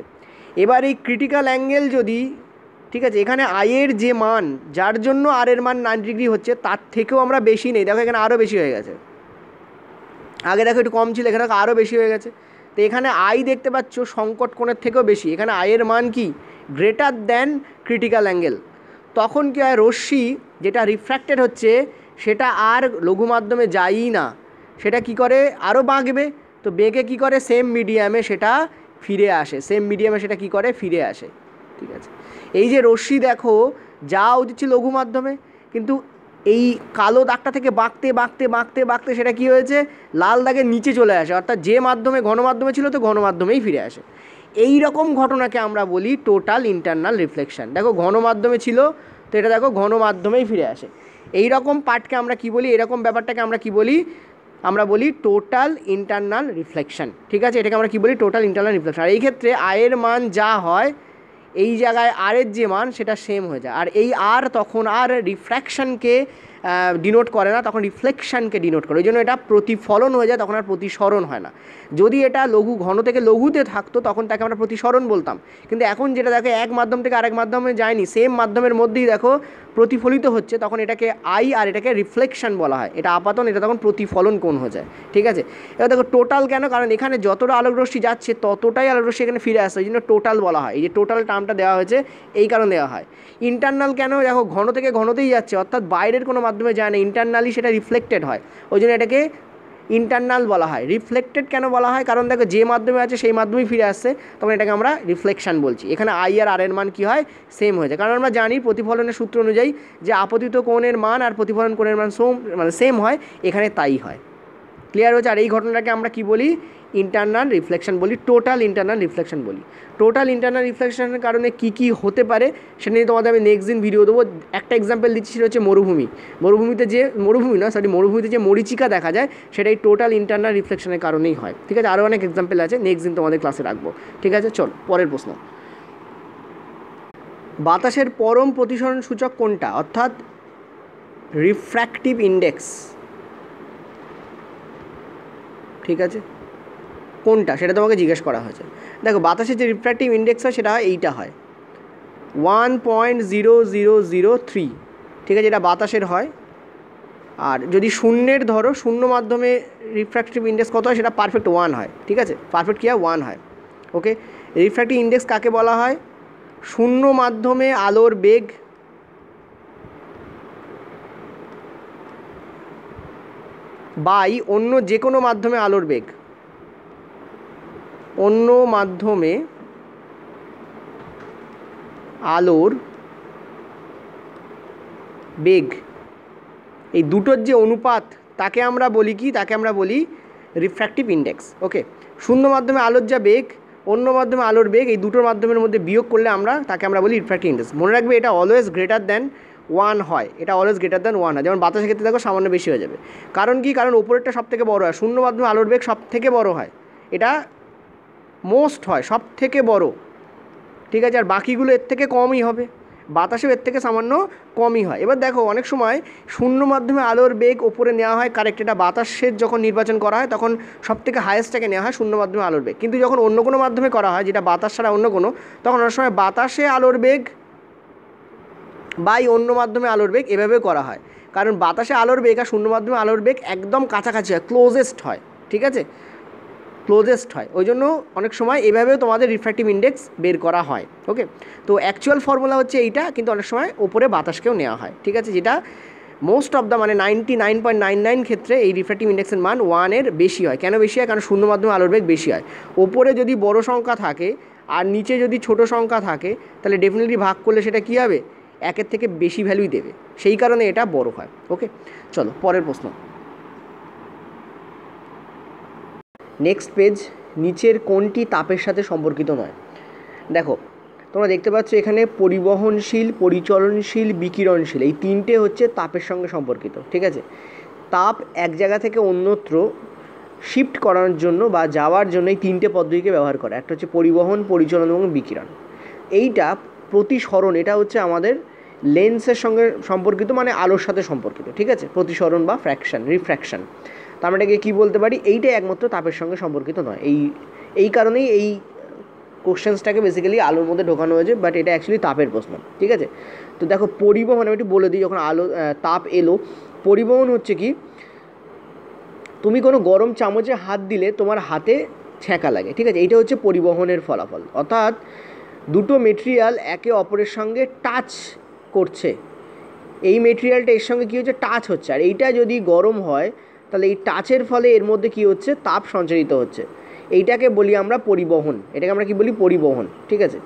এবার এই ক্রিটিক্যাল অ্যাঙ্গেল যদি, ঠিক আছে, এখানে আইয়ের যে মান যার জন্য আর এর মান 90 ডিগ্রি হচ্ছে তার থেকেও আমরা বেশি নেই, দেখো এখানে আরও বেশি হয়ে গেছে, আগে দেখো একটু কম ছিল, এখানে দেখো আরও বেশি হয়ে গেছে। তো এখানে আই দেখতে পাচ্ছ সংকট কোণের থেকেও বেশি, এখানে আইয়ের মান কি গ্রেটার দ্যান ক্রিটিক্যাল অ্যাঙ্গেল। তখন কি হয়, রশ্মি যেটা রিফ্র্যাক্টেড হচ্ছে সেটা আর লঘু মাধ্যমে যায়ই না, সেটা কি করে আরও বাঁকবে। তো বেঁকে কি করে, সেম মিডিয়ামে সেটা ফিরে আসে, সেম মিডিয়ামে সেটা কি করে, ফিরে আসে, ঠিক আছে। এই যে রশ্মি দেখো যাওয়া উচিত ছিল লঘু মাধ্যমে, কিন্তু এই কালো দাগটা থেকে বাঁকতে বাঁকতে বাঁকতে বাঁকতে সেটা কী হয়েছে, লাল দাগের নিচে চলে আসে, অর্থাৎ যে মাধ্যমে ঘন মাধ্যমে ছিল তো ঘন মাধ্যমেই ফিরে আসে। এই রকম ঘটনাকে আমরা বলি টোটাল ইন্টারনাল রিফ্লেকশন। দেখো ঘন মাধ্যমে ছিল তো এটা দেখো ঘন মাধ্যমেই ফিরে আসে। এই রকম পার্টকে আমরা কি বলি, এরকম ব্যাপারটাকে আমরা কি বলি, আমরা বলি টোটাল ইন্টারনাল রিফ্লেকশন, ঠিক আছে। এটাকে আমরা কি বলি, টোটাল ইন্টারনাল রিফ্লেকশন। আর এই ক্ষেত্রে আয়ের মান যা হয় এই জায়গায় আর এর যে মান সেটা সেম হয়ে যায়, আর এই আর তখন আর রিফ্র্যাকশনকে ডিনোট করে না, তখন রিফ্লেকশনকে ডিনোট করে, ওই জন্য এটা প্রতিফলন হয়ে যায়, তখন আর প্রতিসরণ হয় না। যদি এটা লঘু ঘন থেকে লঘুতে থাকতো তখন তাকে আমরা প্রতিসরণ বলতাম, কিন্তু এখন যেটা দেখো এক মাধ্যম থেকে আরেক মাধ্যমে যায়নি, সেম মাধ্যমের মধ্যেই দেখো প্রতিফলিত হচ্ছে তখন এটাকে আই আর এটাকে রিফ্লেকশন বলা হয়। এটা আপাতন, এটা তখন প্রতিফলন কোণ হয়ে যায়। ঠিক আছে, এবার দেখো টোটাল কেন, কারণ এখানে যতটা আলোক রশ্মি যাচ্ছে ততটাই আলোক রশ্মি এখানে ফিরে আসছে, ওই জন্য টোটাল বলা হয়। এই যে টোটাল টার্মটা দেওয়া হয়েছে এই কারণে দেওয়া হয়। ইন্টারনাল কেন, দেখো ঘন থেকে ঘনতেই যাচ্ছে, অর্থাৎ বাইরের কোনো মাধ্যমে যায় না, ইন্টারনালি সেটা রিফ্লেক্টেড হয়, ওই জন্য এটাকে ইন্টারনাল বলা হয়। রিফ্লেক্টেড কেন বলা হয়, কারণ দেখো যে মাধ্যমে আছে সেই মাধ্যমেই ফিরে আসছে, তখন এটাকে আমরা রিফ্লেকশন বলছি। এখানে আই আর আর এর মান কী হয়, সেম হয়ে যায়, কারণ আমরা জানি প্রতিফলনের সূত্র অনুযায়ী যে আপতিত কোণের মান আর প্রতিফলন কোণের মান সেম হয়, এখানে তাই হয়। ক্লিয়ার হচ্ছে? আর এই ঘটনাটাকে আমরা কি বলি, ইন্টারনাল রিফ্লেকশন বলি, টোটাল ইন্টারনাল রিফ্লেকশন বলি। টোটাল ইন্টারনাল রিফ্লেকশনের কারণে কী কী হতে পারে সেটা নিয়ে তোমাদের আমি নেক্সট দিন ভিডিও দেবো। একটা এক্সাম্পল দিচ্ছি, সেটা হচ্ছে মরুভূমিতে যে মরিচিকা দেখা যায় সেটাই টোটাল ইন্টারনাল রিফ্লেকশনের কারণেই হয়। ঠিক আছে, আরও অনেক এক্সাম্পল আছে, নেক্সট দিন তোমাদের ক্লাসে রাখবো। ঠিক আছে, চল পরের প্রশ্ন। বাতাসের পরম প্রতিসরণ সূচক কোনটা, অর্থাৎ রিফ্র্যাক্টিভ ইন্ডেক্স, ঠিক আছে, কোনটা সেটা তোমাকে জিজ্ঞেস করা হয়েছে। দেখো বাতাসের যে রিফ্র্যাক্টিভ ইন্ডেক্স হয় সেটা এইটা হয় 1.0003, ঠিক আছে, এটা বাতাসের হয়। আর যদি শূন্যের ধরো, শূন্য মাধ্যমে রিফ্র্যাক্টিভ ইন্ডেক্স কত হয়, সেটা পারফেক্ট 1 হয়। ঠিক আছে, পারফেক্ট কী হয়, 1 হয়। ওকে, রিফ্র্যাক্টিভ ইন্ডেক্স কাকে বলা হয়, শূন্য মাধ্যমে আলোর বেগ বাই অন্য যে কোনো মাধ্যমে আলোর বেগ, অন্য মাধ্যমে আলোর বেগ, এই দুটোর যে অনুপাত তাকে আমরা বলি কি, তাকে আমরা বলি রিফ্র্যাক্টিভ ইন্ডেক্স। ওকে, শূন্য মাধ্যমে আলোর যা বেগ, অন্য মাধ্যমে আলোর বেগ, এই দুটোর মাধ্যমের মধ্যে বিয়োগ করলে তাকে আমরা বলি রিফ্র্যাক্টিভ ইন্ডেক্স। মনে রাখবে এটা অলওয়েজ গ্রেটার দ্যান 1 হয়, এটা অলওয়েজ গ্রেটার দ্যান 1 হয়। যেমন বাতাসের ক্ষেত্রে দেখো সামান্য বেশি হয়ে যাবে, কারণ কি, কারণ ওপরেরটা সব থেকে বড়ো হয়, শূন্য মাধ্যমে আলোর বেগ সব থেকে বড়ো হয়, এটা মোস্ট হয়, সব থেকে বড়ো। ঠিক আছে, আর বাকিগুলো এর থেকে কমই হবে, বাতাসেও এর থেকে সামান্য কমই হয়। এবার দেখো অনেক সময় শূন্য মাধ্যমে আলোর বেগ ওপরে নেওয়া হয়, কারেক্ট, এটা বাতাসের যখন নির্বাচন করা হয় তখন সব থেকে হায়েস্টটাকে নেওয়া হয় শূন্য মাধ্যমে আলোর বেগ। কিন্তু যখন অন্য কোনো মাধ্যমে করা হয়, যেটা বাতাস ছাড়া অন্য কোনো, তখন অনেক সময় বাতাসে আলোর বেগ বাই অন্য মাধ্যমে আলোর বেগ এভাবে করা হয়, কারণ বাতাসে আলোর বেগ আর শূন্য মাধ্যমে আলোর বেগ একদম কাছাকাছি হয়, ক্লোজেস্ট হয়। ঠিক আছে, ক্লোজেস্ট হয়, ওই জন্য অনেক সময় এভাবেও তোমাদের রিফ্র্যাক্টিভ ইন্ডেক্স বের করা হয়। ওকে, তো অ্যাকচুয়াল ফর্মুলা হচ্ছে এইটা, কিন্তু অনেক সময় ওপরে বাতাসকেও নেওয়া হয়। ঠিক আছে, যেটা মোস্ট অফ দ্য মানে 99.99 ক্ষেত্রে এই রিফ্র্যাক্টিভ ইন্ডেক্সের মান 1-এর বেশি হয়। কেন বেশি হয়, কারণ শূন্য মাধ্যমে আলোর বেগ বেশি হয়। ওপরে যদি বড় সংখ্যা থাকে আর নিচে যদি ছোট সংখ্যা থাকে, তাহলে ডেফিনেটলি ভাগ করলে সেটা কী হবে, 1-এর থেকে বেশি ভ্যালুই দেবে, সেই কারণে এটা বড় হয়। ওকে, চলো পরের প্রশ্ন। নেক্সট পেজ, নিচের কোনটি তাপের সাথে সম্পর্কিত নয়। দেখো তোমরা দেখতে পাচ্ছ এখানে পরিবহনশীল, পরিচলনশীল, বিকিরণশীল, এই তিনটে হচ্ছে তাপের সঙ্গে সম্পর্কিত। ঠিক আছে, তাপ এক জায়গা থেকে অন্যত্র শিফট করার জন্য বা যাওয়ার জন্য এই তিনটে পদ্ধতিকে ব্যবহার করে। একটা হচ্ছে পরিবহন, পরিচলন এবং বিকিরণ। এইটা প্রতিসরণ, এটা হচ্ছে আমাদের লেন্সের সঙ্গে সম্পর্কিত, মানে আলোর সাথে সম্পর্কিত। ঠিক আছে, প্রতিসরণ বা রিফ্র্যাকশন। তো আমরা এটাকে কী বলতে পারি, এইটাই একমাত্র তাপের সঙ্গে সম্পর্কিত নয়। এই কারণেই এই কোশ্চেন্সটাকে বেসিক্যালি আলোর মধ্যে ঢোকানো হয়েছে, বাট এটা অ্যাকচুয়ালি তাপের প্রশ্ন। ঠিক আছে, তো দেখো পরিবহন আমি একটু বলে দিই। যখন তাপ এলো, পরিবহন হচ্ছে কি, তুমি কোনো গরম চামচে হাত দিলে তোমার হাতে ছ্যাঁকা লাগে। ঠিক আছে, এইটা হচ্ছে পরিবহনের ফলাফল, অর্থাৎ দুটো মেটেরিয়াল একে অপরের সঙ্গে টাচ করছে, এই মেটেরিয়ালটা এর সঙ্গে কী হচ্ছে, টাচ হচ্ছে, আর এইটা যদি গরম হয় তাহলে এই টাচের ফলে এর মধ্যে কী হচ্ছে, তাপ সঞ্চারিত হচ্ছে। এইটাকে বলি আমরা পরিবহন, এটাকে আমরা কী বলি, পরিবহন। ঠিক আছে,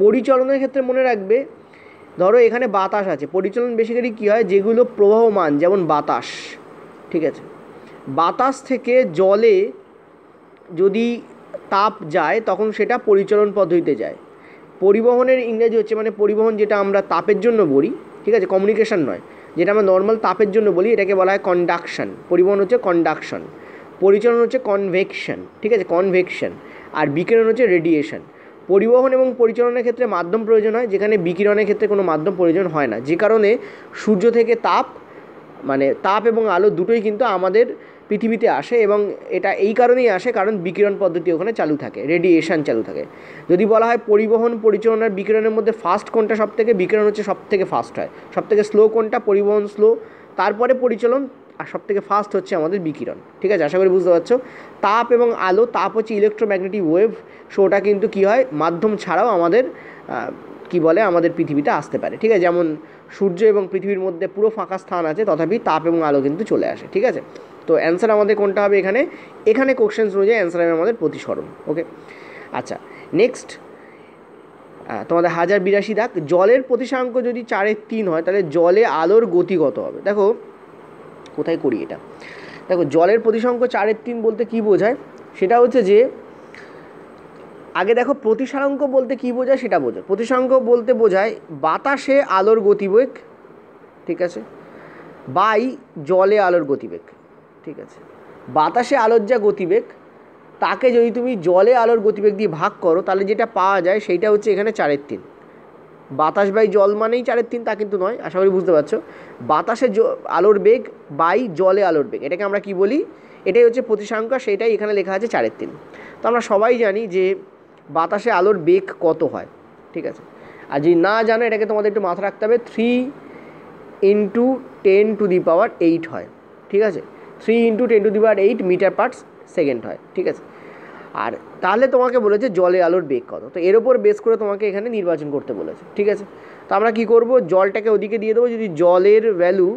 পরিচলনের ক্ষেত্রে মনে রাখবে, ধরো এখানে বাতাস আছে, পরিচলন বেসিক্যালি কী হয়, যেগুলো প্রবাহমান, যেমন বাতাস। ঠিক আছে, বাতাস থেকে জলে যদি তাপ যায় তখন সেটা পরিচলন পদ্ধতিতে যায়। পরিবহনের ইংরেজি হচ্ছে, মানে পরিবহন যেটা আমরা তাপের জন্য বলি, ঠিক আছে, কমিউনিকেশন নয়, যেটা আমরা নর্মাল তাপের জন্য বলি, এটাকে বলা হয় কন্ডাকশন। পরিবহন হচ্ছে কন্ডাকশন, পরিচলন হচ্ছে কনভেকশন। ঠিক আছে, কনভেকশন। আর বিকিরণ হচ্ছে রেডিয়েশন। পরিবহন এবং পরিচালনের ক্ষেত্রে মাধ্যম প্রয়োজন হয়, যেখানে বিকিরণের ক্ষেত্রে কোনো মাধ্যম প্রয়োজন হয় না, যে কারণে সূর্য থেকে তাপ, মানে তাপ এবং আলো দুটোই কিন্তু আমাদের পৃথিবীতে আসে, এবং এটা এই কারণেই আসে কারণ বিকিরণ পদ্ধতি ওখানে চালু থাকে, রেডিয়েশন চালু থাকে। যদি বলা হয় পরিবহন পরিচালনার বিকিরণের মধ্যে ফাস্ট কোনটা, সব থেকে বিকিরণ হচ্ছে সব থেকে ফাস্ট হয়, সব থেকে স্লো কোনটা, পরিবহন স্লো, তারপরে পরিচালন, আর সব থেকে ফাস্ট হচ্ছে আমাদের বিকিরণ। ঠিক আছে, আশা করি বুঝতে পারছো। তাপ এবং আলো, তাপ হচ্ছে ইলেকট্রোম্যাগনেটিক ওয়েভ, সো ওটা কিন্তু কী হয়, মাধ্যম ছাড়াও আমাদের কি বলে আমাদের পৃথিবীতে আসতে পারে। ঠিক আছে, যেমন সূর্য এবং পৃথিবীর মধ্যে পুরো ফাঁকা স্থান আছে, তথাপি তাপ এবং আলো কিন্তু চলে আসে। ঠিক আছে, তো অ্যান্সার আমাদের কোনটা হবে এখানে, এখানে কোশ্চেন্স অনুযায়ী অ্যান্সার হবে আমাদের প্রতিসরণ। ওকে, আচ্ছা নেক্সট তোমাদের 1082 দাগ, জলের প্রতিসাঙ্ক যদি 4/3 হয় তাহলে জলে আলোর গতি কত হবে। দেখো কোথায় করি এটা, দেখো জলের প্রতিসাঙ্ক 4/3 বলতে কী বোঝায়, সেটা হচ্ছে যে আগে দেখো প্রতিসারাঙ্ক বলতে কী বোঝায় সেটা বোঝো। প্রতিসারাঙ্ক বলতে বোঝায় বাতাসে আলোর গতিবেগ, ঠিক আছে, বাই জলে আলোর গতিবেগ। ঠিক আছে, বাতাসে আলোর যা গতিবেগ তাকে যদি তুমি জলে আলোর গতিবেগ দিয়ে ভাগ করো তাহলে যেটা পাওয়া যায় সেইটা হচ্ছে এখানে 4/3। বাতাস বাই জল মানেই 4/3 তা কিন্তু নয়, আশা করি বুঝতে পারছো। বাতাসে আলোর বেগ বাই জলে আলোর বেগ, এটাকে আমরা কি বলি, এটাই হচ্ছে প্রতিসারাঙ্ক, সেইটাই এখানে লেখা আছে 4/3। তো আমরা সবাই জানি যে বাতাসে আলোর বেগ কত হয়। ঠিক আছে, আর যদি না জানো এটাকে তোমাদের একটু মাথা রাখতে হবে, 3 × 10⁸ হয়। ঠিক আছে, 3 × 10⁸ মিটার পার সেকেন্ড হয়। ঠিক আছে, আর তাহলে তোমাকে বলেছে জলে আলোর বেগ কত, তো এর ওপর বেস করে তোমাকে এখানে নির্বাচন করতে বলেছে। ঠিক আছে, তো আমরা কী করব, জলটাকে ওদিকে দিয়ে দেবো। যদি জলের ভ্যালু,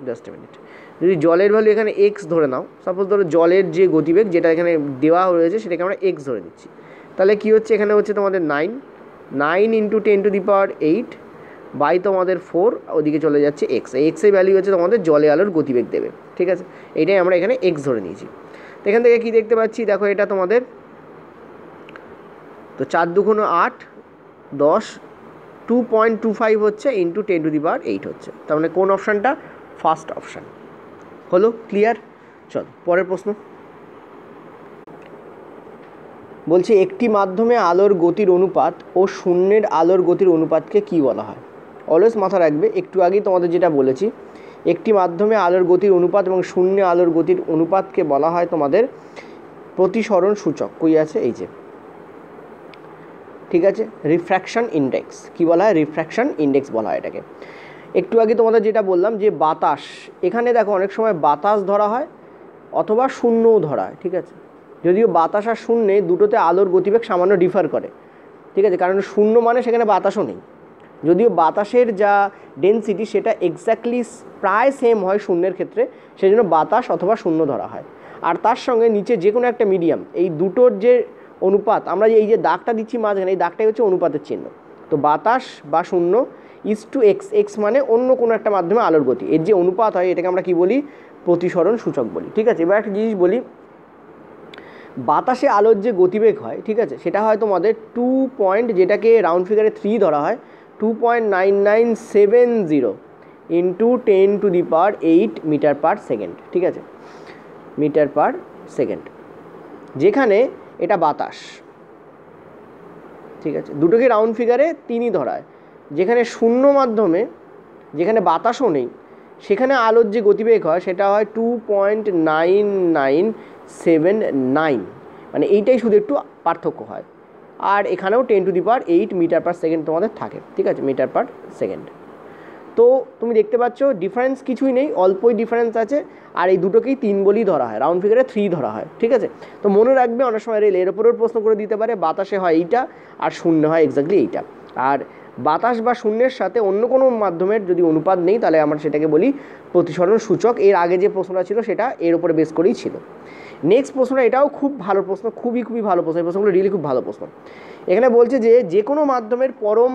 জাস্ট এ মিনিট, যদি জলের ভ্যালু এখানে এক্স ধরে নাও, সাপোজ ধরো জলের যে গতিবেগ যেটা এখানে দেওয়া হয়েছে সেটাকে আমরা এক্স ধরে নিচ্ছি, তাহলে কী হচ্ছে এখানে হচ্ছে তোমাদের 9 × 10⁸ বাই তোমাদের 4, ওদিকে চলে যাচ্ছে এক্স, এই এক্সের ভ্যালু হচ্ছে তোমাদের জলে আলোর গতিবেগ দেবে। ঠিক আছে, এইটাই আমরা এখানে এক্স ধরে নিয়েছি। তো এখান থেকে কী দেখতে পাচ্ছি, দেখো এটা তোমাদের তো 4 × 2 = 8, 10, 2.25 হচ্ছে × 10⁸ হচ্ছে, তার মানে কোন অপশানটা, ফার্স্ট অপশান। হলো ক্লিয়ার? চল পরের প্রশ্ন। বলছে একটি মাধ্যমে আলোর গতির অনুপাত ও শূন্যের আলোর গতির অনুপাতকে কী বলা হয়। অলওয়েজ মাথা রাখবে, একটু আগেই তোমাদের যেটা বলেছি, একটি মাধ্যমে আলোর গতির অনুপাত এবং শূন্য আলোর গতির অনুপাতকে বলা হয় তোমাদের প্রতিসরণ সূচক। কই আছে, এই যে, ঠিক আছে, রিফ্র্যাকশন ইন্ডেক্স। কী বলা হয়, রিফ্র্যাকশন ইন্ডেক্স বলা হয় এটাকে। একটু আগে তোমাদের যেটা বললাম যে বাতাস, এখানে দেখো অনেক সময় বাতাস ধরা হয় অথবা শূন্যও ধরা হয়। ঠিক আছে, যদিও বাতাস আর শূন্যে দুটোতে আলোর গতিবেগ সামান্য ডিফার করে। ঠিক আছে, কারণ শূন্য মানে সেখানে বাতাসও নেই, যদিও বাতাসের যা ডেনসিটি সেটা এক্স্যাক্টলি প্রায় সেম হয় শূন্যের ক্ষেত্রে, সেই জন্য বাতাস অথবা শূন্য ধরা হয়। আর তার সঙ্গে নিচে যে কোনো একটা মিডিয়াম, এই দুটোর যে অনুপাত, আমরা এই যে দাগটা দিচ্ছি মাঝখানে, এই দাগটাই হচ্ছে অনুপাতের চিহ্ন। তো বাতাস বা শূন্য = এক্স মানে অন্য কোনো একটা মাধ্যমে আলোর গতি, এর যে অনুপাত হয় এটাকে আমরা কি বলি, প্রতিসরণ সূচক বলি। ঠিক আছে, এবার একটা জিনিস বলি, বাতাসে আলোর যে গতিবেগ হয়, ঠিক আছে, সেটা হয় তোমাদের 2 যেটাকে রাউন্ড ফিগারে 3 ধরা হয়, 2.9970 × 10⁸ মিটার পার সেকেন্ড। ঠিক আছে, মিটার পার সেকেন্ড, যেখানে এটা বাতাস। ঠিক আছে, দুটোকে রাউন্ড ফিগারে 3ই ধরা হয়। যেখানে শূন্য মাধ্যমে, যেখানে বাতাসও নেই, সেখানে আলোর যে গতিবেগ হয় সেটা হয় 2.9979, মানে এইটাই শুধু একটু পার্থক্য হয়। আর এখানেও 10⁸ মিটার পার সেকেন্ড তোমাদের থাকে। ঠিক আছে, মিটার পার সেকেন্ড। তো তুমি দেখতে পাচ্ছ ডিফারেন্স কিছুই নেই, অল্পই ডিফারেন্স আছে, আর এই দুটোকেই 3 বলেই ধরা হয়, রাউন্ড ফিগারে 3 ধরা হয়। ঠিক আছে, তো মনে রাখবে অনেক সময় রেল এর ওপরেও প্রশ্ন করে দিতে পারে, বাতাসে হয় এইটা আর শূন্য হয় এক্স্যাক্টলি এইটা। আর বাতাস বা শূন্যের সাথে অন্য কোনো মাধ্যমের যদি অনুপাত নেই তাহলে আমরা সেটাকে বলি প্রতিসরণ সূচক। এর আগে যে প্রশ্নটা ছিল সেটা এর উপরে বেস করেই ছিল। নেক্সট প্রশ্নটা, এটাও খুব ভালো প্রশ্ন, খুবই ভালো প্রশ্ন, এই প্রশ্নগুলো রিয়েলি খুব ভালো প্রশ্ন। এখানে বলছে যে কোনো মাধ্যমের পরম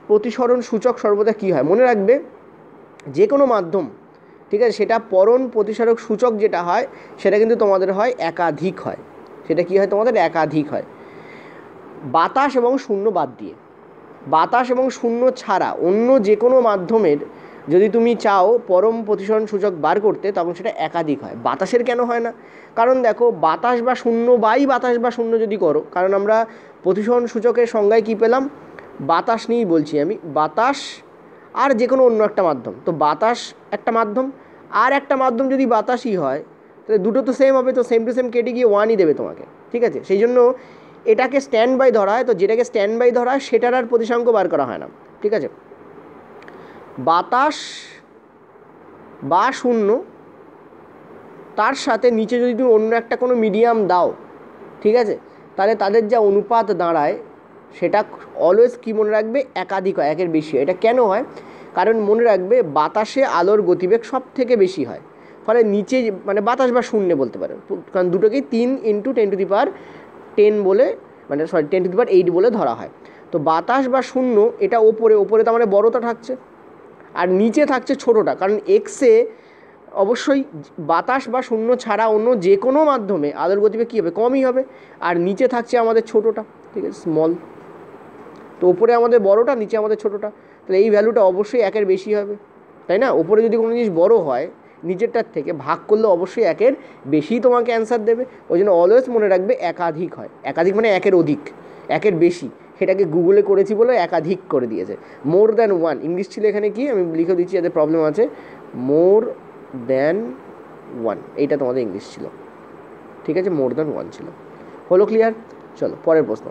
প্রতিসরণ সূচক সর্বদা কী হয়। মনে রাখবে যে কোনো মাধ্যম, ঠিক আছে, সেটা পরম প্রতিসরক সূচক যেটা হয় সেটা কিন্তু তোমাদের হয় একাধিক হয়। সেটা কী হয়, তোমাদের একাধিক হয়, বাতাস এবং শূন্য বাদ দিয়ে। বাতাস এবং শূন্য ছাড়া অন্য যে কোনো মাধ্যমের যদি তুমি চাও পরম প্রতিসরণ সূচক বার করতে, তখন সেটা একাধিক হয়। বাতাসের কেন হয় না, কারণ দেখো বাতাস বা শূন্য বাই বাতাস বা শূন্য যদি করো, কারণ আমরা প্রতিসরণ সূচকের সংজ্ঞায় কী পেলাম, বাতাস নিয়েই বলছি আমি, বাতাস আর যে কোনো অন্য একটা মাধ্যম। তো বাতাস একটা মাধ্যম, আর একটা মাধ্যম যদি বাতাসই হয়, তাহলে দুটো তো সেম হবে, তো সেম টু সেম কেটে গিয়ে 1ই দেবে তোমাকে, ঠিক আছে। সেই জন্য এটাকে স্ট্যান্ড বাই ধরা হয়, তো যেটাকে স্ট্যান্ড বাই ধরা হয় সেটার আর প্রতিসাঙ্ক বার করা হয় না, ঠিক আছে। বাতাস বা শূন্য তার সাথে নিচে যদি তুমি অন্য একটা কোনো মিডিয়াম দাও, ঠিক আছে, তাহলে তাদের যা অনুপাত দাঁড়ায় সেটা অলওয়েজ কী মনে রাখবে, একাধিক হয়, একের বেশি হয়। এটা কেন হয়? কারণ মনে রাখবে বাতাসে আলোর গতিবেগ সব থেকে বেশি হয়, ফলে নিচে মানে বাতাস বা শূন্য বলতে পারো, কারণ দুটোকেই 3 × 10⁻10 বলে, মানে সরি 10⁸ বলে ধরা হয়। তো বাতাস বা শূন্য এটা ওপরে তার মানে বড়টা থাকছে, আর নিচে থাকছে ছোটোটা, কারণ এক্সে অবশ্যই বাতাস বা শূন্য ছাড়া অন্য যে কোনো মাধ্যমে আলোর গতিবেগ কী হবে, কমই হবে, আর নিচে থাকছে আমাদের ছোটোটা, ঠিক আছে, স্মল। তো ওপরে আমাদের বড়টা, নিচে আমাদের ছোটোটা, তাহলে এই ভ্যালুটা অবশ্যই একের বেশি হবে, তাই না? ওপরে যদি কোনো জিনিস বড় হয় নিচেরটার থেকে ভাগ করলে অবশ্যই একের বেশি তোমাকে অ্যান্সার দেবে। ওই জন্য অলওয়েজ মনে রাখবে একাধিক হয়, একাধিক মানে একের অধিক, একের বেশি। সেটাকে গুগলে করেছি বলে একাধিক করে দিয়েছে, মোর দ্যান 1। ইংলিশ ছিল এখানে কি, আমি লিখে দিচ্ছি, যাদের প্রবলেম আছে, মোর দ্যান 1, এইটা তোমাদের ইংলিশ ছিল, ঠিক আছে, মোর দ্যান 1 ছিল। হলো ক্লিয়ার? চলো পরের প্রশ্ন।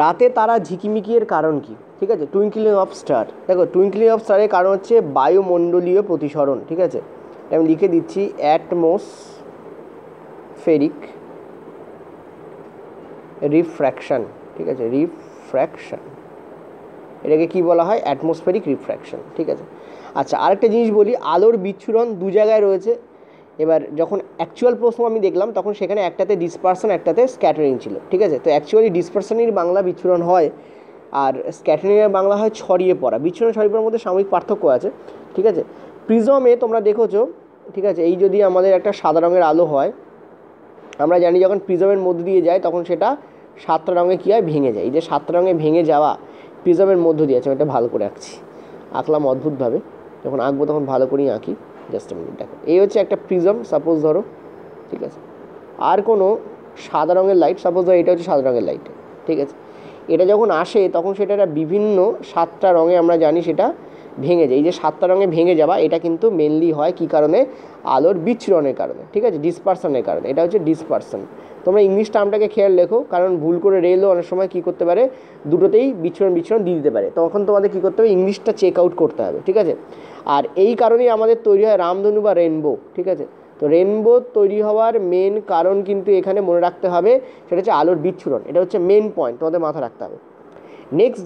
রাতে তারা ঝিকিমিকি এর কারণ কি? ঠিক আছে, টুইঙ্কলিং অফ স্টার। দেখো টুইঙ্কলিং অফ স্টারের কারণ হচ্ছে বায়ুমণ্ডলীয় প্রতিসরণ, ঠিক আছে, আমি লিখে দিচ্ছি অ্যাটমসফেরিক রিফ্র্যাকশন, ঠিক আছে, রিফ্র্যাকশন, এটাকে কি বলা হয়, অ্যাটমসফেরিক রিফ্র্যাকশন, ঠিক আছে। আচ্ছা, আরেকটা জিনিস বলি, আলোর বিচ্ছুরণ দু জায়গায় রয়েছে। এবার যখন অ্যাকচুয়াল প্রশ্ন আমি দেখলাম তখন সেখানে একটাতে ডিসপারশন, একটাতে স্ক্যাটারিং ছিল, ঠিক আছে। তো অ্যাকচুয়ালি ডিসপারশনের বাংলা বিচ্ছুরণ হয়, আর স্ক্যাটারিংয়ের বাংলা হয় ছড়িয়ে পড়া। বিচ্ছুরণ ছড়িয়ে পড়ার মধ্যে সাময়িক পার্থক্য আছে, ঠিক আছে। প্রিজমে তোমরা দেখেছো, ঠিক আছে, এই যদি আমাদের একটা সাদা রঙের আলো হয়, আমরা জানি যখন প্রিজমের মধ্য দিয়ে যায় তখন সেটা 7টা রঙে কী হয়, ভেঙে যায়। এই যে 7টা রঙে ভেঙে যাওয়া প্রিজমের মধ্য দিয়ে আছে, আমি এটা ভালো করে আঁকলাম অদ্ভুতভাবে, যখন আঁকবো তখন ভালো করেই আঁকি। জাস্ট a minute, দেখো এই হচ্ছে একটা প্রিজম, সাপোজ ধরো, ঠিক আছে, আর কোনো সাদা রঙের লাইট, সাপোজ ধরো এটা হচ্ছে সাদা রঙের লাইট, ঠিক আছে। এটা যখন আসে তখন সেটা একটা বিভিন্ন 7টা রঙে আমরা জানি সেটা ভেঙে যায়। এই যে 7টা রঙে ভেঙে যাওয়া, এটা কিন্তু মেনলি হয় কী কারণে, আলোর বিচ্ছুরণের কারণে, ঠিক আছে, ডিসপারশনের কারণে। এটা হচ্ছে ডিসপারশন। তোমরা ইংলিশ টার্মটাকে খেয়াল রেখো, কারণ ভুল করে রেলও অনেক সময় কী করতে পারে, দুটোতেই বিচ্ছুরণ দিয়ে দিতে পারে, তখন তোমাদের কী করতে হবে, ইংলিশটা চেক আউট করতে হবে, ঠিক আছে। আর এই কারণেই আমাদের তৈরি হয় রামধনু বা রেনবো, ঠিক আছে। তো রেনবো তৈরি হওয়ার মেন কারণ কিন্তু এখানে মনে রাখতে হবে, সেটা হচ্ছে আলোর বিচ্ছুরণ। এটা হচ্ছে মেন পয়েন্ট, তোমাদের মাথায় রাখতে হবে। নেক্সট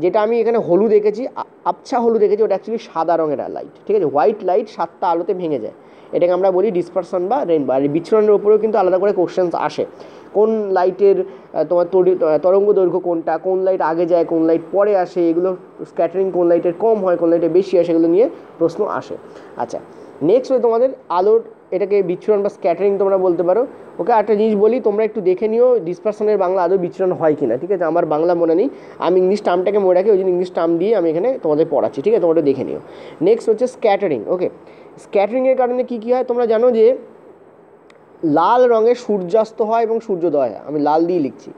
যেটা আমি এখানে হলুদ এঁকেছি, আবছা হলুদ এঁকেছি, ওটা অ্যাকচুয়ালি সাদা রঙের লাইট, ঠিক আছে। হোয়াইট লাইট 7টা আলোতে ভেঙে যায়, এটাকে আমরা বলি ডিসপারশন বা রেনবো। আর বিচ্ছুরণের উপরেও কিন্তু আলাদা করে কোশ্চেন্স আসে, কোন লাইটের তোমার তরঙ্গ দৈর্ঘ্য কোনটা, কোন লাইট আগে যায়, কোন লাইট পরে আসে, এগুলো স্ক্যাটারিং কোন লাইটের কম হয়, কোন লাইটের বেশি আসে, এগুলো নিয়ে প্রশ্ন আসে। আচ্ছা, নেক্সট হয় তোমাদের আলোর, এটাকে বিচ্ছুরণ বা স্ক্যাটারিং তোমরা বলতে পারো। ওকে, একটা জিনিস বলি, তোমরা একটু দেখে নিও ডিসপারশনের বাংলা আদৌ বিচ্ছুরণ হয় কিনা, ঠিক আছে। আমার বাংলা মনে নেই, আমি ইংলিশ টার্মটাকে মনে রাখি, ওই জন্য ইংলিশ টার্ম দিয়ে আমি এখানে তোমাদের পড়াচ্ছি, ঠিক আছে, তোমরা একটু দেখে নিও। নেক্সট হচ্ছে স্ক্যাটারিং। ওকে, স্ক্যাটারিংয়ের কারণে কী কী হয় তোমরা জানো, যে লাল রঙের সূর্যাস্ত হয় এবং সূর্যোদয় হয়, আমি লাল দিয়ে লিখছি।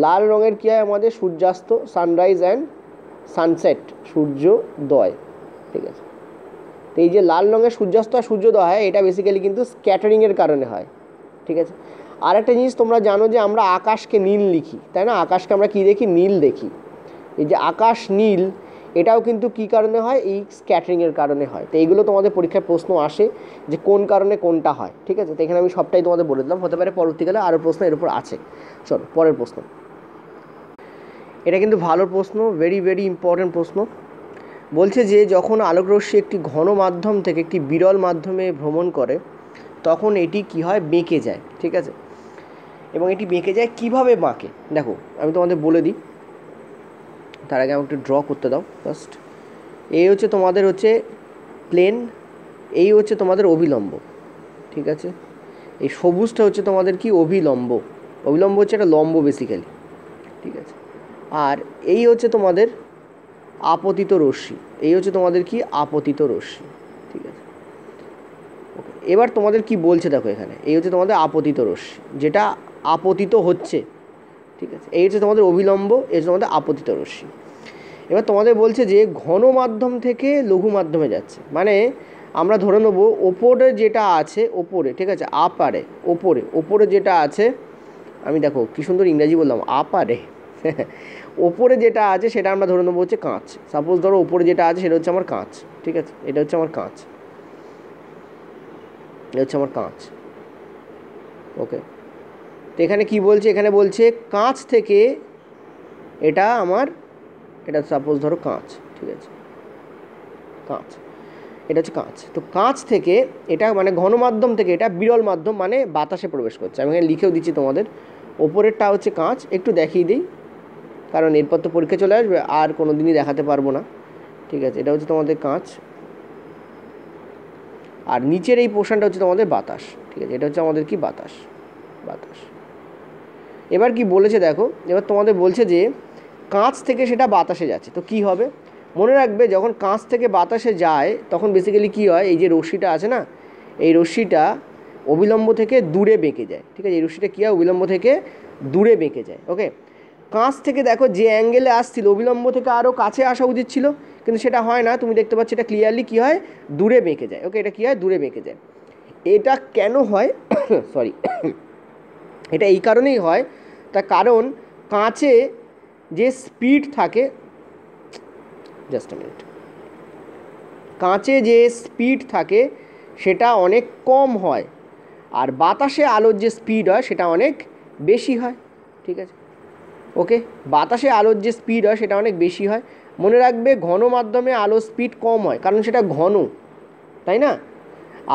লাল রঙের কী হয় আমাদের, সূর্যাস্ত, সানরাইজ অ্যান্ড সানসেট, সূর্যোদয়, ঠিক আছে। তো এই যে লাল রঙের সূর্যাস্ত আর সূর্যোদয় হয়, এটা বেসিক্যালি কিন্তু স্ক্যাটারিংয়ের কারণে হয়, ঠিক আছে। আর একটা জিনিস তোমরা জানো যে আমরা আকাশকে নীল লিখি, তাই না? আকাশকে আমরা কী দেখি, নীল দেখি। এই যে আকাশ নীল, এটাও কিন্তু কী কারণে হয়, এই স্ক্যাটারিংয়ের কারণে হয়। তো এইগুলো তোমাদের পরীক্ষায় প্রশ্ন আসে যে কোন কারণে কোনটা হয়, ঠিক আছে। তো এখানে আমি সবটাই তোমাদের বলে দিলাম, হতে পারে পরবর্তীকালে আরও প্রশ্ন এর উপর আছে। চলো পরের প্রশ্ন। এটা কিন্তু ভালো প্রশ্ন, ভেরি ভেরি ইম্পর্ট্যান্ট প্রশ্ন। বলছে যে যখন আলোকরশ্মি একটি ঘন মাধ্যম থেকে একটি বিরল মাধ্যমে ভ্রমণ করে তখন এটি কী হয়, বেঁকে যায়, ঠিক আছে। এবং এটি বেঁকে যায় কীভাবে বাঁকে, দেখো আমি তোমাদের বলে দিই, তার আগে আমাকে একটু ড্র করতে দাও ফার্স্ট। এই হচ্ছে তোমাদের হচ্ছে প্লেন, এই হচ্ছে তোমাদের অভিলম্ব, ঠিক আছে। এই সবুজটা হচ্ছে তোমাদের কি, অভিলম্ব। অভিলম্ব হচ্ছে একটা লম্ব বেসিক্যালি, ঠিক আছে। আর এই হচ্ছে তোমাদের আপতিত রশ্মি, এই হচ্ছে তোমাদের কি, আপতিত রশ্মি, ঠিক আছে। ওকে, এবার তোমাদের কি বলছে দেখো, এখানে এই হচ্ছে তোমাদের আপতিত রশ্মি, যেটা আপতিত হচ্ছে, ঠিক আছে। এই হচ্ছে তোমাদের অভিলম্ব, এই হচ্ছে তোমাদের আপতিত রশ্মি। এবার তোমাদের বলছে যে ঘন মাধ্যম থেকে লঘু মাধ্যমে যাচ্ছে, মানে আমরা ধরে নেব ওপরে যেটা আছে, ওপরে, ঠিক আছে, আপারে, ওপরে, ওপরে যেটা আছে, আমি দেখো কী সুন্দর ইংরাজি বললাম, আপারে ওপরে যেটা আছে সেটা আমরা ধরে নেবো হচ্ছে কাঁচ। সাপোজ ধরো ওপরে যেটা আছে সেটা হচ্ছে আমার কাঁচ, ঠিক আছে, এটা হচ্ছে আমার কাঁচ, এটা হচ্ছে আমার কাঁচ। ওকে, তো এখানে কি বলছে, এখানে বলছে কাঁচ থেকে এটা আমার, এটা সাপোজ ধরো কাঁচ, ঠিক আছে, কাঁচ, এটা হচ্ছে কাঁচ। তো কাঁচ থেকে এটা মানে ঘন মাধ্যম থেকে এটা বিরল মাধ্যম মানে বাতাসে প্রবেশ করছে। আমি এখানে লিখেও দিচ্ছি তোমাদের, ওপরেরটা হচ্ছে কাঁচ, একটু দেখিয়ে দিই কারণ এরপর তো পরীক্ষা চলে আসবে আর কোনো দিনই দেখাতে পারবো না, ঠিক আছে। এটা হচ্ছে তোমাদের কাঁচ, আর নিচের এই পোর্শনটা হচ্ছে তোমাদের বাতাস, ঠিক আছে, এটা হচ্ছে আমাদের কি বাতাস, বাতাস। এবার কি বলেছে দেখো, এবার তোমাদের বলছে যে কাঁচ থেকে সেটা বাতাসে যাচ্ছে, তো কি হবে মনে রাখবে, যখন কাঁচ থেকে বাতাসে যায় তখন বেসিক্যালি কী হয়, এই যে রশ্মিটা আছে না, এই রশ্মিটা অবিলম্ব থেকে দূরে বেঁকে যায়, ঠিক আছে, এই রশ্মিটা কী হয়, অবিলম্ব থেকে দূরে বেঁকে যায়। ওকে, কাঁচ থেকে দেখো যে অ্যাঙ্গেলে আসছিল অবিলম্ব থেকে আরও কাছে আসা উচিত ছিল, কিন্তু সেটা হয় না, তুমি দেখতে পাচ্ছ এটা ক্লিয়ারলি কী হয়, দূরে বেঁকে যায়। ওকে, এটা কী হয়, দূরে বেঁকে যায়। এটা কেন হয় সরি এটা এই কারণেই হয়, তার কারণ কাঁচে যে স্পিড থাকে, জাস্ট আ মিনিট, কাঁচে যে স্পিড থাকে সেটা অনেক কম হয়, আর বাতাসে আলোর যে স্পিড হয় সেটা অনেক বেশি হয়, ঠিক আছে। ওকে, বাতাসে আলোর যে স্পিড হয় সেটা অনেক বেশি হয়। মনে রাখবে ঘন মাধ্যমে আলোর স্পিড কম হয় কারণ সেটা ঘন, তাই না,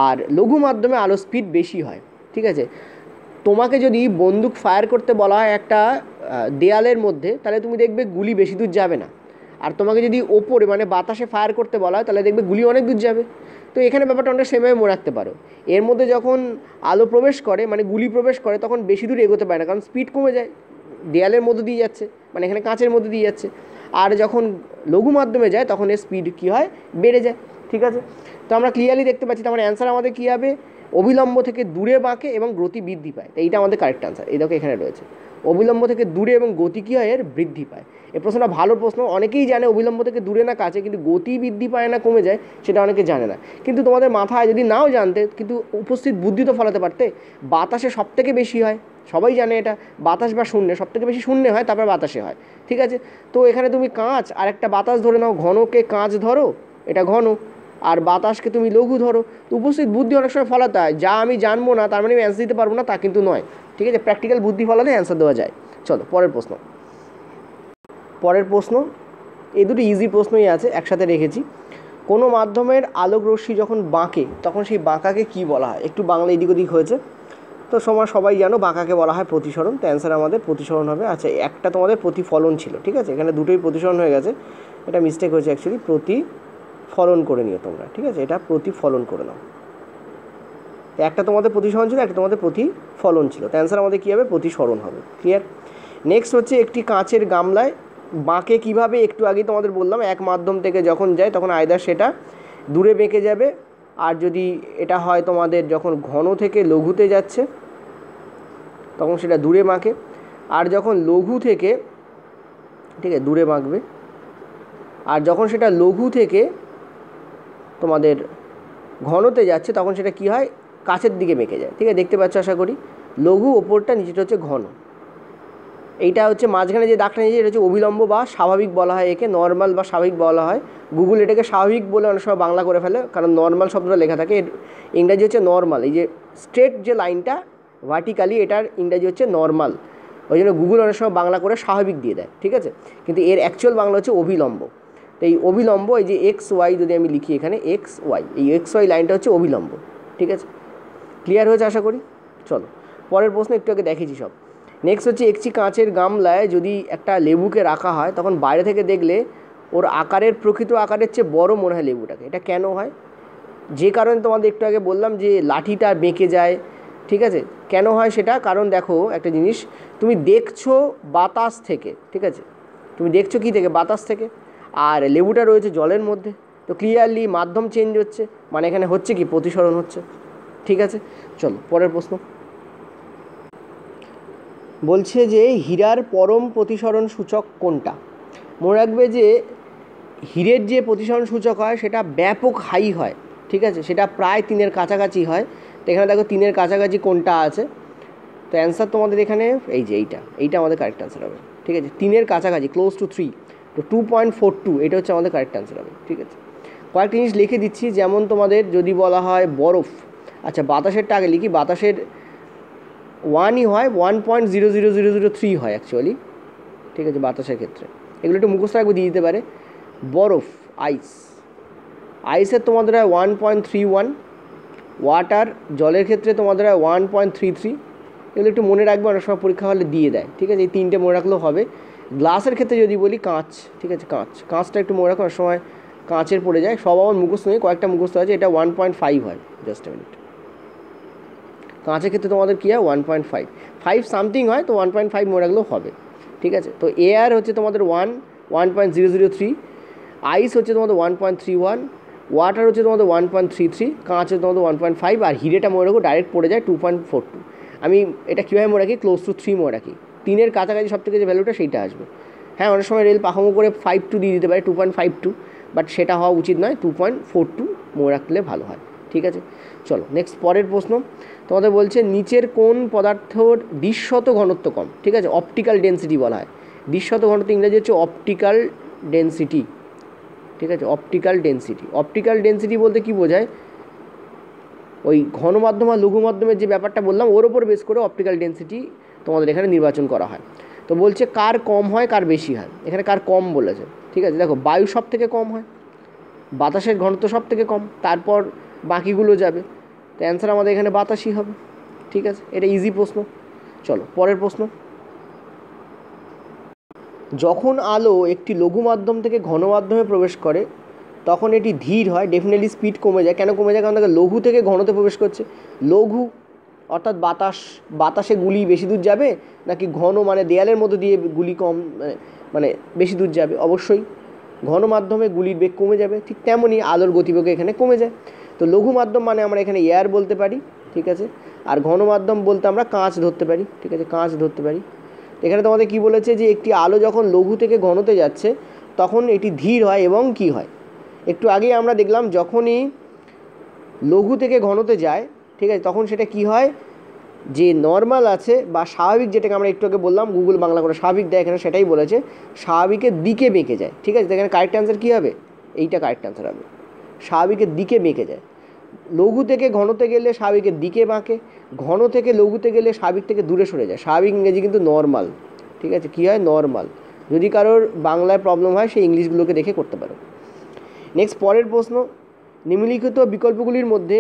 আর লঘু মাধ্যমে আলোর স্পিড বেশি হয়, ঠিক আছে। তোমাকে যদি বন্দুক ফায়ার করতে বলা হয় একটা দেয়ালের মধ্যে, তাহলে তুমি দেখবে গুলি বেশি দূর যাবে না, আর তোমাকে যদি ওপরে মানে বাতাসে ফায়ার করতে বলা হয় তাহলে দেখবে গুলি অনেক দূর যাবে। তো এখানে ব্যাপারটা অনেক সেমভাবে মনে রাখতে পারো, এর মধ্যে যখন আলো প্রবেশ করে মানে গুলি প্রবেশ করে তখন বেশি দূর এগোতে পারে না কারণ স্পিড কমে যায়, দেয়ালের মধ্যে দিয়ে যাচ্ছে, মানে এখানে কাঁচের মধ্যে দিয়ে যাচ্ছে। আর যখন লঘু মাধ্যমে যায় তখন এর স্পিড কী হয়, বেড়ে যায়, ঠিক আছে। তো আমরা ক্লিয়ারলি দেখতে পাচ্ছি, তো আমার অ্যান্সার আমাদের কী হবে, অবিলম্ব থেকে দূরে বাঁকে এবং গতি বৃদ্ধি পায়। তো এইটা আমাদের কারেক্ট আনসার, এই দেখো এখানে রয়েছে, অবিলম্ব থেকে দূরে এবং গতি কী হয়, এর বৃদ্ধি পায়। এই প্রশ্নটা ভালো প্রশ্ন, অনেকেই জানে অবিলম্ব থেকে দূরে না কাছে, কিন্তু গতি বৃদ্ধি পায় না কমে যায় সেটা অনেকে জানে না। কিন্তু তোমাদের মাথায় যদি নাও জানতে, কিন্তু উপস্থিত বুদ্ধি তো ফলাতে পারতে, বাতাসে সব থেকে বেশি হয়, সবাই জানে এটা, বাতাস বা শূন্যে সব থেকে বেশি শূন্যে হয়, তারপর বাতাসে হয়, ঠিক আছে। তো এখানে তুমি কাঁচ আর একটা বাতাস ধরে নাও, ঘনকে কাঁচ ধরো, এটা ঘন, আর বাতাসকে তুমি লঘু ধরো। তো উপস্থিত বুদ্ধি অনেক সময় ফলাতে হয়, যা আমি জানবো না তার মানে আমি অ্যান্সার দিতে পারবো না তা কিন্তু নয়, ঠিক আছে, প্র্যাকটিক্যাল বুদ্ধি ফলালে অ্যান্সার দেওয়া যায়। চলো পরের প্রশ্ন, পরের প্রশ্ন, এই দুটো ইজি প্রশ্নই আছে একসাথে রেখেছি। কোনো মাধ্যমের আলোক রশ্মি যখন বাঁকে তখন সেই বাঁকাকে কি বলা হয়, একটু বাংলা এদিক ওদিক হয়েছে, তো সবাই জানো বাঁকাকে বলা হয় প্রতিসরণ, তো অ্যান্সার আমাদের প্রতিসরণ হবে। আচ্ছা, একটা তোমাদের প্রতিফলন ছিল, ঠিক আছে, এখানে দুটোই প্রতিসরণ হয়ে গেছে, এটা মিস্টেক হয়েছে অ্যাকচুয়ালি, প্রতিফলন করে নিও তোমরা, ঠিক আছে, এটা প্রতিফলন করে নাও। একটা তোমাদের প্রতিসরণ ছিল, একটা তোমাদের প্রতিফলন ছিল, তো অ্যান্সার আমাদের কী হবে, প্রতিসরণ হবে। ক্লিয়ার। নেক্সট হচ্ছে একটি কাঁচের গামলায় বাঁকে কীভাবে, একটু আগেই তোমাদের বললাম, এক মাধ্যম থেকে যখন যায় তখন আয়দার সেটা দূরে বেঁকে যাবে, আর যদি এটা হয় তোমাদের যখন ঘন থেকে লঘুতে যাচ্ছে তখন সেটা দূরে বাঁকে, আর যখন লঘু থেকে, ঠিক আছে, দূরে বাঁকবে, আর যখন সেটা লঘু থেকে তোমাদের ঘনতে যাচ্ছে তখন সেটা কি হয়, কাছের দিকে বেঁকে যায়, ঠিক আছে, দেখতে পাচ্ছ আশা করি, লঘু ওপরটা, নিচেটা হচ্ছে ঘন। এইটা হচ্ছে মাঝখানে যে দাগটা নিয়েছে এটা হচ্ছে অবিলম্ব বা স্বাভাবিক বলা হয়, একে নর্মাল বা স্বাভাবিক বলা হয়। গুগল এটাকে স্বাভাবিক বলে অনেক সময় বাংলা করে ফেলে, কারণ নর্মাল শব্দটা লেখা থাকে, এর ইংরাজি হচ্ছে নর্মাল। এই যে স্ট্রেট যে লাইনটা ভার্টিক্যালি, এটার ইংরাজি হচ্ছে নর্মাল, ওই জন্য গুগল অনেক সময় বাংলা করে স্বাভাবিক দিয়ে দেয়, ঠিক আছে, কিন্তু এর অ্যাকচুয়াল বাংলা হচ্ছে অবিলম্ব। তো এই অবিলম্ব, এই যে এক্স ওয়াই যদি আমি লিখি এখানে এক্স ওয়াই, এই এক্স ওয়াই লাইনটা হচ্ছে অবিলম্ব, ঠিক আছে। ক্লিয়ার হয়েছে আশা করি। চলো পরের প্রশ্ন, একটু আগে দেখেছি সব। নেক্সট হচ্ছে একটি কাঁচের গামলায় যদি একটা লেবুকে রাখা হয় তখন বাইরে থেকে দেখলে ওর আকারের প্রকৃত আকারের চেয়ে বড় মনে হয় লেবুটাকে, এটা কেন হয়, যে কারণে তোমাদের একটু আগে বললাম যে লাঠিটা বেঁকে যায়, ঠিক আছে, কেন হয় সেটা, কারণ দেখো একটা জিনিস, তুমি দেখছো বাতাস থেকে, ঠিক আছে, তুমি দেখছো কী থেকে, বাতাস থেকে, আর লেবুটা রয়েছে জলের মধ্যে, তো ক্লিয়ারলি মাধ্যম চেঞ্জ হচ্ছে, মানে এখানে হচ্ছে কি, প্রতিসরণ হচ্ছে, ঠিক আছে। চলো পরের প্রশ্ন, বলছে যে হীরার পরম প্রতিসরণ সূচক কোনটা। মনে রাখবে যে হীরের যে প্রতিসরণ সূচক হয় সেটা ব্যাপক হাই হয়, ঠিক আছে, সেটা প্রায় 3-এর কাছাকাছি হয়। তো এখানে দেখো 3-এর কাছাকাছি কোনটা আছে, তো অ্যান্সার তোমাদের এখানে এই যে এইটা আমাদের কারেক্ট অ্যান্সার হবে। ঠিক আছে, 3-এর কাছাকাছি, ক্লোজ টু 3, তো 2.42 এটা হচ্ছে আমাদের কারেক্ট অ্যান্সার হবে। ঠিক আছে, কয়েকটা জিনিস লিখে দিচ্ছি, যেমন তোমাদের যদি বলা হয় বরফ, আচ্ছা বাতাসেরটা আগে লিখি, বাতাসের 1ই হয়, 1.00003 হয় অ্যাকচুয়ালি। ঠিক আছে, বাতাসের ক্ষেত্রে এগুলো একটু মুখস্থ রাখবে, দিয়ে দিতে পারে। বরফ, আইসের তোমাদের হয় 1.31, ওয়াটার জলের ক্ষেত্রে তোমাদের হয় 1.33, এগুলো একটু মনে রাখবে, অনেক সময় পরীক্ষা হলে দিয়ে দেয়। ঠিক আছে, এই 3টে মনে রাখলেও হবে। গ্লাসের ক্ষেত্রে যদি বলি কাঁচ, ঠিক আছে, কাঁচটা একটু মনে রাখো, অনেক সময় কাঁচের পড়ে যায়, সব আমার মুখস্থ নেই, কয়েকটা মুখস্থ আছে। এটা 1.5 হয়, জাস্ট এ মিনিট। কাঁচের ক্ষেত্রে তোমাদের কী হয় 1.5 সামথিং হয়, তো 1.5 মনে রাখলেও হবে। ঠিক আছে, তো এয়ার হচ্ছে তোমাদের 1.003, আইস হচ্ছে তোমাদের 1.31, ওয়াটার হচ্ছে তোমাদের 1.33, কাঁচ হচ্ছে তোমাদের 1.5, আর হিরেটা মনে রাখো ডাইরেক্ট পড়ে যায় 2.42। আমি এটা কীভাবে মনে রাখি, ক্লোজ টু 3 মনে রাখি, 3-এর কাছাকাছি সব থেকে যে ভ্যালুটা সেইটা আসবে। হ্যাঁ, অনেক সময় রেল পাখামো করে 5.2 দিয়ে দিতে পারে, 2.52, বাট সেটা হওয়া উচিত নয়, 2.42 মনে রাখলে ভালো হয়। ঠিক আছে, চলো নেক্সট পরের প্রশ্ন তোমাদের বলছে, নিচের কোন পদার্থর দৃশ্যত ঘনত্ব কম? ঠিক আছে, অপটিক্যাল ডেন্সিটি বলা হয়। দৃশ্যত ঘনত্ব ইংরেজি হচ্ছে অপটিক্যাল ডেন্সিটি। ঠিক আছে, অপটিক্যাল ডেন্সিটি বলতে কি বোঝায়, ওই ঘন মাধ্যম আর লঘু মাধ্যমের যে ব্যাপারটা বললাম, ওর ওপর বেস করে অপটিক্যাল ডেন্সিটি তোমাদের এখানে নির্বাচন করা হয়। তো বলছে কার কম হয় কার বেশি হয়, এখানে কার কম বলেছে। ঠিক আছে, দেখো বায়ু সব থেকে কম হয়, বাতাসের ঘনত্ব সব থেকে কম, তারপর বাকিগুলো যাবে, তো অ্যান্সার আমাদের এখানে বাতাসই হবে। ঠিক আছে, এটা ইজি প্রশ্ন। চলো পরের প্রশ্ন, যখন আলো একটি লঘু মাধ্যম থেকে ঘন মাধ্যমে প্রবেশ করে তখন এটি ধীর হয়, ডেফিনেটলি স্পিড কমে যায়। কেন কমে যায়, কারণ দেখো লঘু থেকে ঘনতে প্রবেশ করছে। লঘু অর্থাৎ বাতাসে গুলি বেশি দূর যাবে, নাকি ঘন মানে দেয়ালের মধ্যে দিয়ে গুলি কম মানে বেশি দূর যাবে? অবশ্যই ঘন মাধ্যমে গুলির বেগ কমে যাবে। ঠিক তেমনই আলোর গতিবেগ এখানে কমে যায়। তো লঘু মাধ্যম মানে আমরা এখানে এয়ার বলতে পারি। ঠিক আছে, আর ঘন মাধ্যম বলতে আমরা কাঁচ ধরতে পারি। ঠিক আছে, কাঁচ ধরতে পারি। এখানে তোমাদের কি বলেছে, যে একটি আলো যখন লঘু থেকে ঘনতে যাচ্ছে তখন এটি ধীর হয় এবং কি হয়, একটু আগেই আমরা দেখলাম যখনই লঘু থেকে ঘনতে যায়, ঠিক আছে, তখন সেটা কি হয়, যে নর্মাল আছে বা স্বাভাবিক, যেটাকে আমরা একটু আগে বললাম গুগল বাংলা করে স্বাভাবিক দেয়, এখানে সেটাই বলেছে, স্বাভাবিকের দিকে বেঁকে যায়। ঠিক আছে, এখানে কারেক্ট অ্যান্সার কী হবে, এইটা কারেক্ট অ্যান্সার হবে, স্বাভাবিকের দিকে বেঁকে যায়। লঘু থেকে ঘনতে গেলে স্বাভাবিকের দিকে বাঁকে, ঘন থেকে লঘুতে গেলে স্বাভাবিক থেকে দূরে সরে যায়। স্বাভাবিক ইংরেজি কিন্তু নর্মাল। ঠিক আছে, কী হয়, নর্মাল। যদি কারোর বাংলায় প্রবলেম হয় সেই ইংলিশগুলোকে দেখে করতে পারো। নেক্সট পরের প্রশ্ন, নিম্নলিখিত বিকল্পগুলির মধ্যে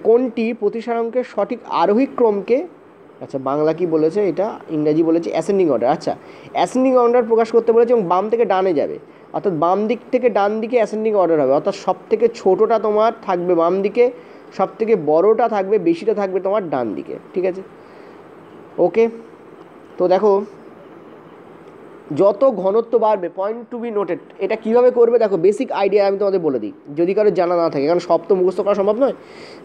কোনটি প্রতিসারাঙ্কের সঠিক আরোহী ক্রমকে, আচ্ছা বাংলা কি বলেছে, এটা ইংরাজি বলেছে অ্যাসেন্ডিং অর্ডার। আচ্ছা, অ্যাসেন্ডিং অর্ডার প্রকাশ করতে বলেছে এবং বাম থেকে ডানে যাবে, অর্থাৎ বাম দিক থেকে ডান দিকে অ্যাসেন্ডিং অর্ডার হবে, অর্থাৎ সব থেকে ছোটোটা তোমার থাকবে বাম দিকে, সব থেকে বড়োটা থাকবে, বেশিটা থাকবে তোমার ডান দিকে। ঠিক আছে, ওকে। তো দেখো, যত ঘনত্ব বাড়বে, পয়েন্ট টু বি নোটেড, এটা কীভাবে করবে দেখো, বেসিক আইডিয়া আমি তোমাদের বলে দিই, যদি কারো জানা না থাকে, কারণ সব তো মুখস্থ করা সম্ভব নয়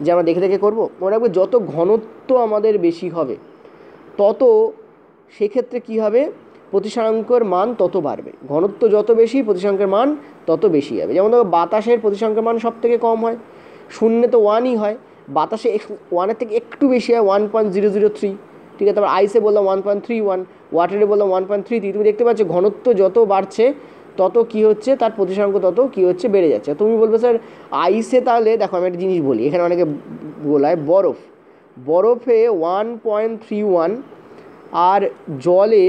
যে আমরা দেখে দেখে করবো। মনে রাখবে, যত ঘনত্ব আমাদের বেশি হবে তত সেক্ষেত্রে কী হবে, প্রতিসারাঙ্কের মান তত বাড়বে। ঘনত্ব যত বেশি, প্রতিসারাঙ্কের মান তত বেশি হবে। যেমন দেখো, বাতাসের প্রতিসারাঙ্কের মান সব থেকে কম হয়, শূন্যে তো 1ই হয়, বাতাসে 1-এর থেকে একটু বেশি হয়, 1.003। ঠিক আছে, তারপর আইসে বললাম 1.31, ওয়াটারে বললাম 1.33। তুমি দেখতে পাচ্ছ ঘনত্ব যত বাড়ছে তত কী হচ্ছে, তার প্রতিসারাঙ্ক তত কী হচ্ছে, বেড়ে যাচ্ছে। তুমি বলবে স্যার আইসে, তাহলে দেখো আমি একটা জিনিস বলি, এখানে অনেকে বলায় বরফে 1.31 আর জলে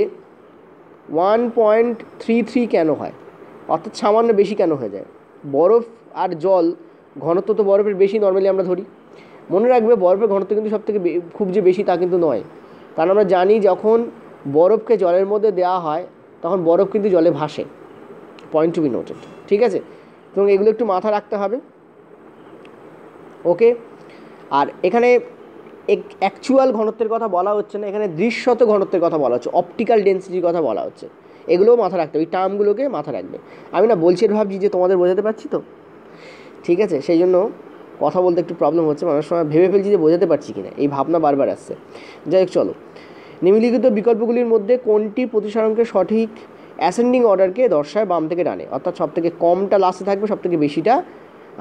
1.33 কেন হয়, অর্থাৎ সামান্য বেশি কেন হয়ে যায়? বরফ আর জল ঘনত্ব তো বরফের বেশি নর্মালি আমরা ধরি। মনে রাখবে, বরফের ঘনত্ব কিন্তু সব থেকে খুব যে বেশি তা কিন্তু নয়, কারণ আমরা জানি যখন বরফকে জলের মধ্যে দেওয়া হয় তখন বরফ কিন্তু জলে ভাসে। Point to be noted. ঠিক আছে, এবং এগুলো একটু মাথা রাখতে হবে। ওকে, আর এখানে অ্যাকচুয়াল ঘনত্বের কথা বলা হচ্ছে না, এখানে দৃশ্যত ঘনত্বের কথা বলা হচ্ছে, অপটিক্যাল ডেন্সিটির কথা বলা হচ্ছে। এগুলোও মাথা রাখতে হবে, এই টার্মগুলোকে মাথা রাখবে। আমি না বলছি আর ভাবছি যে তোমাদের বোঝাতে পারছি তো, ঠিক আছে, সেই জন্য কথা বলতে একটু প্রবলেম হচ্ছে, অনেক সময় ভেবে ফেলছি যে বোঝাতে পারছি কিনা, এই ভাবনা বারবার আসছে। যাই হোক, চলো, নিম্নলিখিত বিকল্পগুলির মধ্যে কোনটি প্রতিসারাঙ্কের সঠিক অ্যাসেন্ডিং অর্ডারকে দর্শায় বাম থেকে ডানে, অর্থাৎ সব থেকে কমটা লাস্টে থাকবে, সব থেকে বেশিটা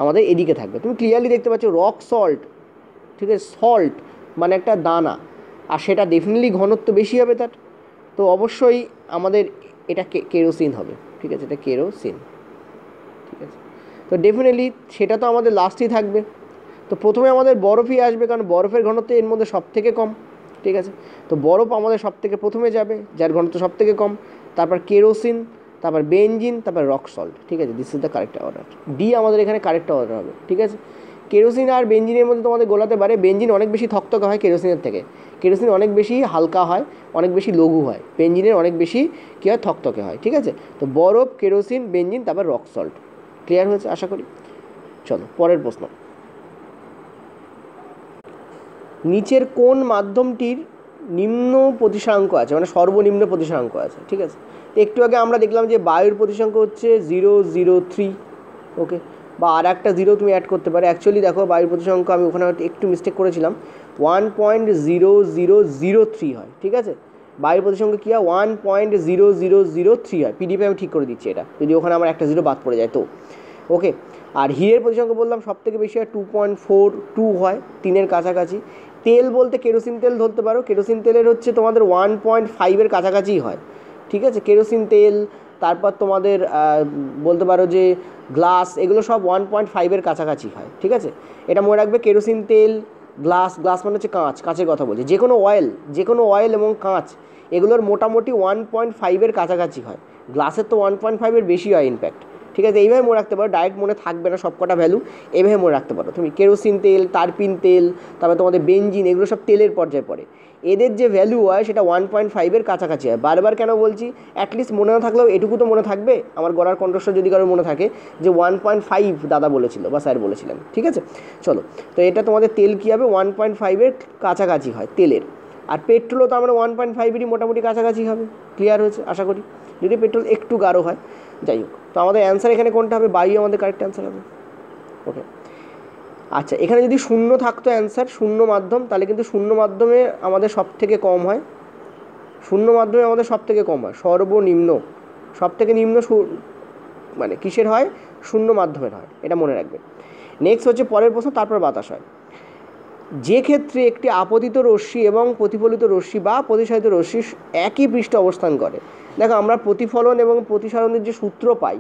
আমাদের এদিকে থাকবে। তুমি ক্লিয়ারলি দেখতে পাচ্ছ রক সল্ট, ঠিক আছে, সল্ট মানে একটা দানা, আর সেটা ডেফিনেটলি ঘনত্ব বেশি হবে তার, তো অবশ্যই আমাদের এটা কেরোসিন হবে, ঠিক আছে, এটা কেরোসিন, ঠিক আছে। তো ডেফিনেটলি সেটা তো আমাদের লাস্টেই থাকবে। তো প্রথমে আমাদের বরফই আসবে, কারণ বরফের ঘনত্ব এর মধ্যে সব থেকে কম, ঠিক আছে। তো বরফ আমাদের সব থেকে প্রথমে যাবে, যার ঘনত্ব সব থেকে কম, তারপর কেরোসিন, তারপর বেনজিন, তারপর রক সল্ট, ঠিক আছে। This is the correct order, D আমাদের এখানে কারেক্ট অর্ডার হবে, ঠিক আছে। কেরোসিন আর বেনজিনের মধ্যে তোমাদের গোলাতে পারে, বেনজিন অনেক বেশি থকথকে হয় কেরোসিনের থেকে, কেরোসিন অনেক বেশি হালকা হয়, অনেক বেশি লঘু হয়, বেনজিনের অনেক বেশি কী হয়, থকথকে হয়, ঠিক আছে। তো বরফ, কেরোসিন, বেনজিন, তারপর রক সল্ট। ক্লিয়ার হয়েছে আশা করি। চলো পরের প্রশ্ন, নিচের কোন মাধ্যমটির নিম্ন প্রতিসাঙ্ক আছে, মানে সর্বনিম্ন প্রতিসাঙ্ক আছে, ঠিক আছে। তো একটু আগে আমরা দেখলাম যে বায়ুর প্রতিসাঙ্ক হচ্ছে 003, ওকে, বা আর একটা জিরো তুমি অ্যাড করতে পারো। অ্যাকচুয়ালি দেখো বায়ুর প্রতিসাঙ্ক আমি ওখানে একটু মিস্টেক করেছিলাম, 1.0003 হয়, ঠিক আছে। বায়ুর প্রতিসাঙ্ক কী হয়, 1.0003 হয়। পিডিএফে আমি ঠিক করে দিচ্ছি এটা, যদি ওখানে আমার একটা জিরো বাদ পড়ে যায় তো, ওকে। আর হীরের প্রতিসংখ্য বললাম সব থেকে বেশি হয় 2.42 হয়, 3-এর কাছাকাছি। তেল বলতে কেরোসিন তেল ধরতে পারো, কেরোসিন তেলের হচ্ছে তোমাদের 1.5-এর কাছাকাছিই হয়, ঠিক আছে। কেরোসিন তেল, তারপর তোমাদের বলতে পারো যে গ্লাস, এগুলো সব 1.5-এর কাছাকাছি হয়, ঠিক আছে। এটা মনে রাখবে, কেরোসিন তেল, গ্লাস, গ্লাস মানে হচ্ছে কাঁচ, কাঁচের কথা বলছি, যে কোনো অয়েল এবং কাঁচ এগুলোর মোটামুটি 1.5-এর কাছাকাছি হয়। গ্লাসের তো 1.5-এর বেশি হয় ইনফ্যাক্ট, ঠিক আছে। এইভাবে মনে রাখতে পারো, ডাইরেক্ট মনে থাকবে না সব কটা ভ্যালু, এইভাবে মনে রাখতে পারো তুমি। কেরোসিন তেল, টারপিন তেল, তারপরে তোমাদের বেনজিন, এগুলো সব তেলের পর্যায়ে পড়ে। এদের যে ভ্যালু হয় সেটা 1.5-এর কাছাকাছি হয়। বারবার কেন বলছি, অ্যাটলিস্ট মনে না থাকলেও এটুকু তো মনে থাকবে, আমার গলার কণ্ঠস্বর যদি কারোর মনে থাকে যে 1.5 দাদা বলেছিল বা স্যার বলেছিলেন, ঠিক আছে। চলো, তো এটা তোমাদের তেল কী হবে, 1.5-এর কাছাকাছি হয় তেলের। আর পেট্রোলও তো আমরা 1.5-এরই মোটামুটি কাছাকাছি হবে। ক্লিয়ার হয়েছে আশা করি, যদি পেট্রোল একটু গাঢ় হয়। যাই হোক, তো আমাদের অ্যান্সার এখানে কোনটা হবে, বায়ু আমাদের কারেক্ট অ্যান্সার হবে, ওকে। আচ্ছা, এখানে যদি শূন্য থাকতো অ্যান্সার, শূন্য মাধ্যম, তাহলে কিন্তু শূন্য মাধ্যমে আমাদের সব থেকে কম হয়, শূন্য মাধ্যমে আমাদের সব থেকে কম হয়, সর্বনিম্ন, সব থেকে নিম্ন মানে কিসের হয়, শূন্য মাধ্যমের হয়, এটা মনে রাখবে। নেক্সট হচ্ছে পরের প্রশ্ন, তারপর বাতাস হয়। যে ক্ষেত্রে একটি আপতিত রশ্মি এবং প্রতিফলিত রশ্মি বা প্রতিসারিত রশ্মি একই পৃষ্ঠে অবস্থান করে, দেখো আমরা প্রতিফলন এবং প্রতিসারণের যে সূত্র পাই,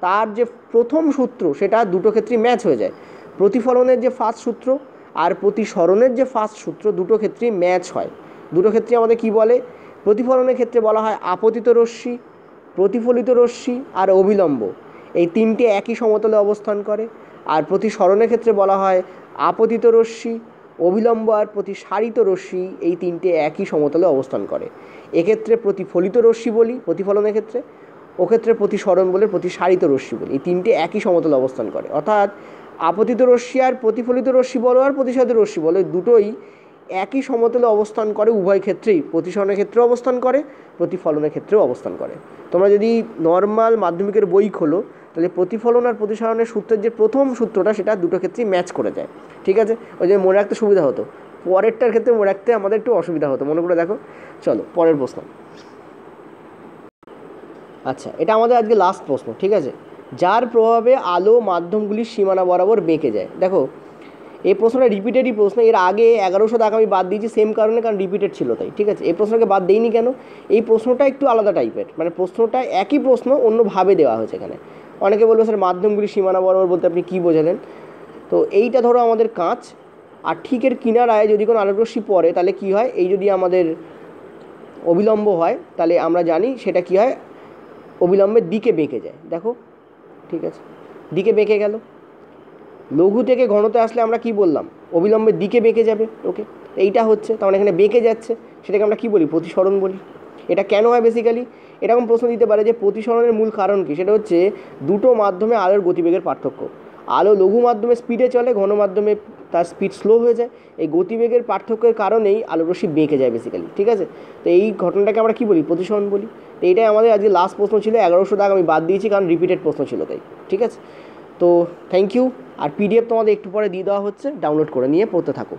তার যে প্রথম সূত্র সেটা দুটো ক্ষেত্রেই ম্যাচ হয়ে যায়। প্রতিফলনের যে ফার্স্ট সূত্র আর প্রতিসরণের যে ফার্স্ট সূত্র, দুটো ক্ষেত্রেই ম্যাচ হয়। দুটো ক্ষেত্রে আমাদের কি বলে, প্রতিফলনের ক্ষেত্রে বলা হয় আপতিত রশ্মি, প্রতিফলিত রশ্মি আর অবিলম্ব, এই তিনটে একই সমতলে অবস্থান করে। আর প্রতিসরণের ক্ষেত্রে বলা হয় আপতিত রশ্মি, অবিলম্ব আর প্রতিসারিত রশ্মি, এই তিনটে একই সমতলে অবস্থান করে। এক্ষেত্রে প্রতিফলিত রশ্মি বলি প্রতিফলনের ক্ষেত্রে, ওক্ষেত্রে প্রতিসরণ বলে প্রতিসারিত রশ্মি বলি, এই তিনটে একই সমতলে অবস্থান করে। অর্থাৎ আপতিত রশ্মি আর প্রতিফলিত রশ্মি বলো আর প্রতিসারিত রশ্মি বলো, দুটোই একই সমতলে অবস্থান করে উভয় ক্ষেত্রেই, প্রতিসরণের ক্ষেত্রেও অবস্থান করে, প্রতিফলনের ক্ষেত্রেও অবস্থান করে। তোমরা যদি নর্মাল মাধ্যমিকের বই খোলো, তাহলে প্রতিফলন আর প্রতিসরণের সূত্রের যে প্রথম সূত্রটা, সেটা দুটো ক্ষেত্রেই ম্যাচ করে যায়, ঠিক আছে। ওই যে মনে রাখতে সুবিধা হতো, পরেরটার ক্ষেত্রে মনে রাখতে আমাদের একটু অসুবিধা হতো, মনে করে দেখো। চলো পরের প্রশ্ন। আচ্ছা, এটা আমাদের আজকে লাস্ট প্রশ্ন, ঠিক আছে। যার প্রভাবে আলো মাধ্যমগুলির সীমানা বরাবর বেঁকে যায়। দেখো এই প্রশ্নটা রিপিটেডই প্রশ্ন, এর আগে 1100 দাগ আমি বাদ দিয়েছি সেম কারণে, কারণ রিপিটেড ছিল তাই, ঠিক আছে। এই প্রশ্নটাকে বাদ দেইনি কেন, এই প্রশ্নটা একটু আলাদা টাইপের, মানে প্রশ্নটা একই প্রশ্ন অন্যভাবে দেওয়া হয়েছে এখানে। অনেকে বলবে স্যার মাধ্যমগুলির সীমানা বরাবর বলতে আপনি কী বোঝালেন। তো এইটা ধরো আমাদের কাঁচ, আর ঠিক এর কিনারায় যদি কোনো আলোক রশ্মি পড়ে, তাহলে কী হয়, এই যদি আমাদের অবিলম্ব হয়, তাহলে আমরা জানি সেটা কী হয়, অবিলম্বের দিকে বেঁকে যায়। দেখো, ঠিক আছে, দিকে বেঁকে গেল। লঘু থেকে ঘনতে আসলে আমরা কি বললাম, অবিলম্বের দিকে বেঁকে যাবে, ওকে। এইটা হচ্ছে, তার মানে এখানে বেঁকে যাচ্ছে, সেটাকে আমরা কী বলি, প্রতিসরণ বলি। এটা কেন হয় বেসিক্যালি, এরকম প্রশ্ন দিতে পারে যে প্রতিসরণের মূল কারণ কী, সেটা হচ্ছে দুটো মাধ্যমে আলোর গতিবেগের পার্থক্য। আলো লঘু মাধ্যমে স্পিডে চলে, ঘন মাধ্যমে তার স্পিড স্লো হয়ে যায়। এই গতিবেগের পার্থক্যের কারণেই আলোর রশ্মি বেঁকে যায় বেসিক্যালি, ঠিক আছে। তো এই ঘটনাটাকে আমরা কী বলি, প্রতিসরণ বলি। তো এইটাই আমাদের আজকে লাস্ট প্রশ্ন ছিল, 1100 দাগ আমি বাদ দিয়েছি কারণ রিপিটেড প্রশ্ন ছিল তাই, ঠিক আছে। তো থ্যাংক ইউ। আর পিডিএফ তোমাদের একটু পরে দিয়ে দেওয়া হচ্ছে, ডাউনলোড করে নিয়ে পড়তে থাকো।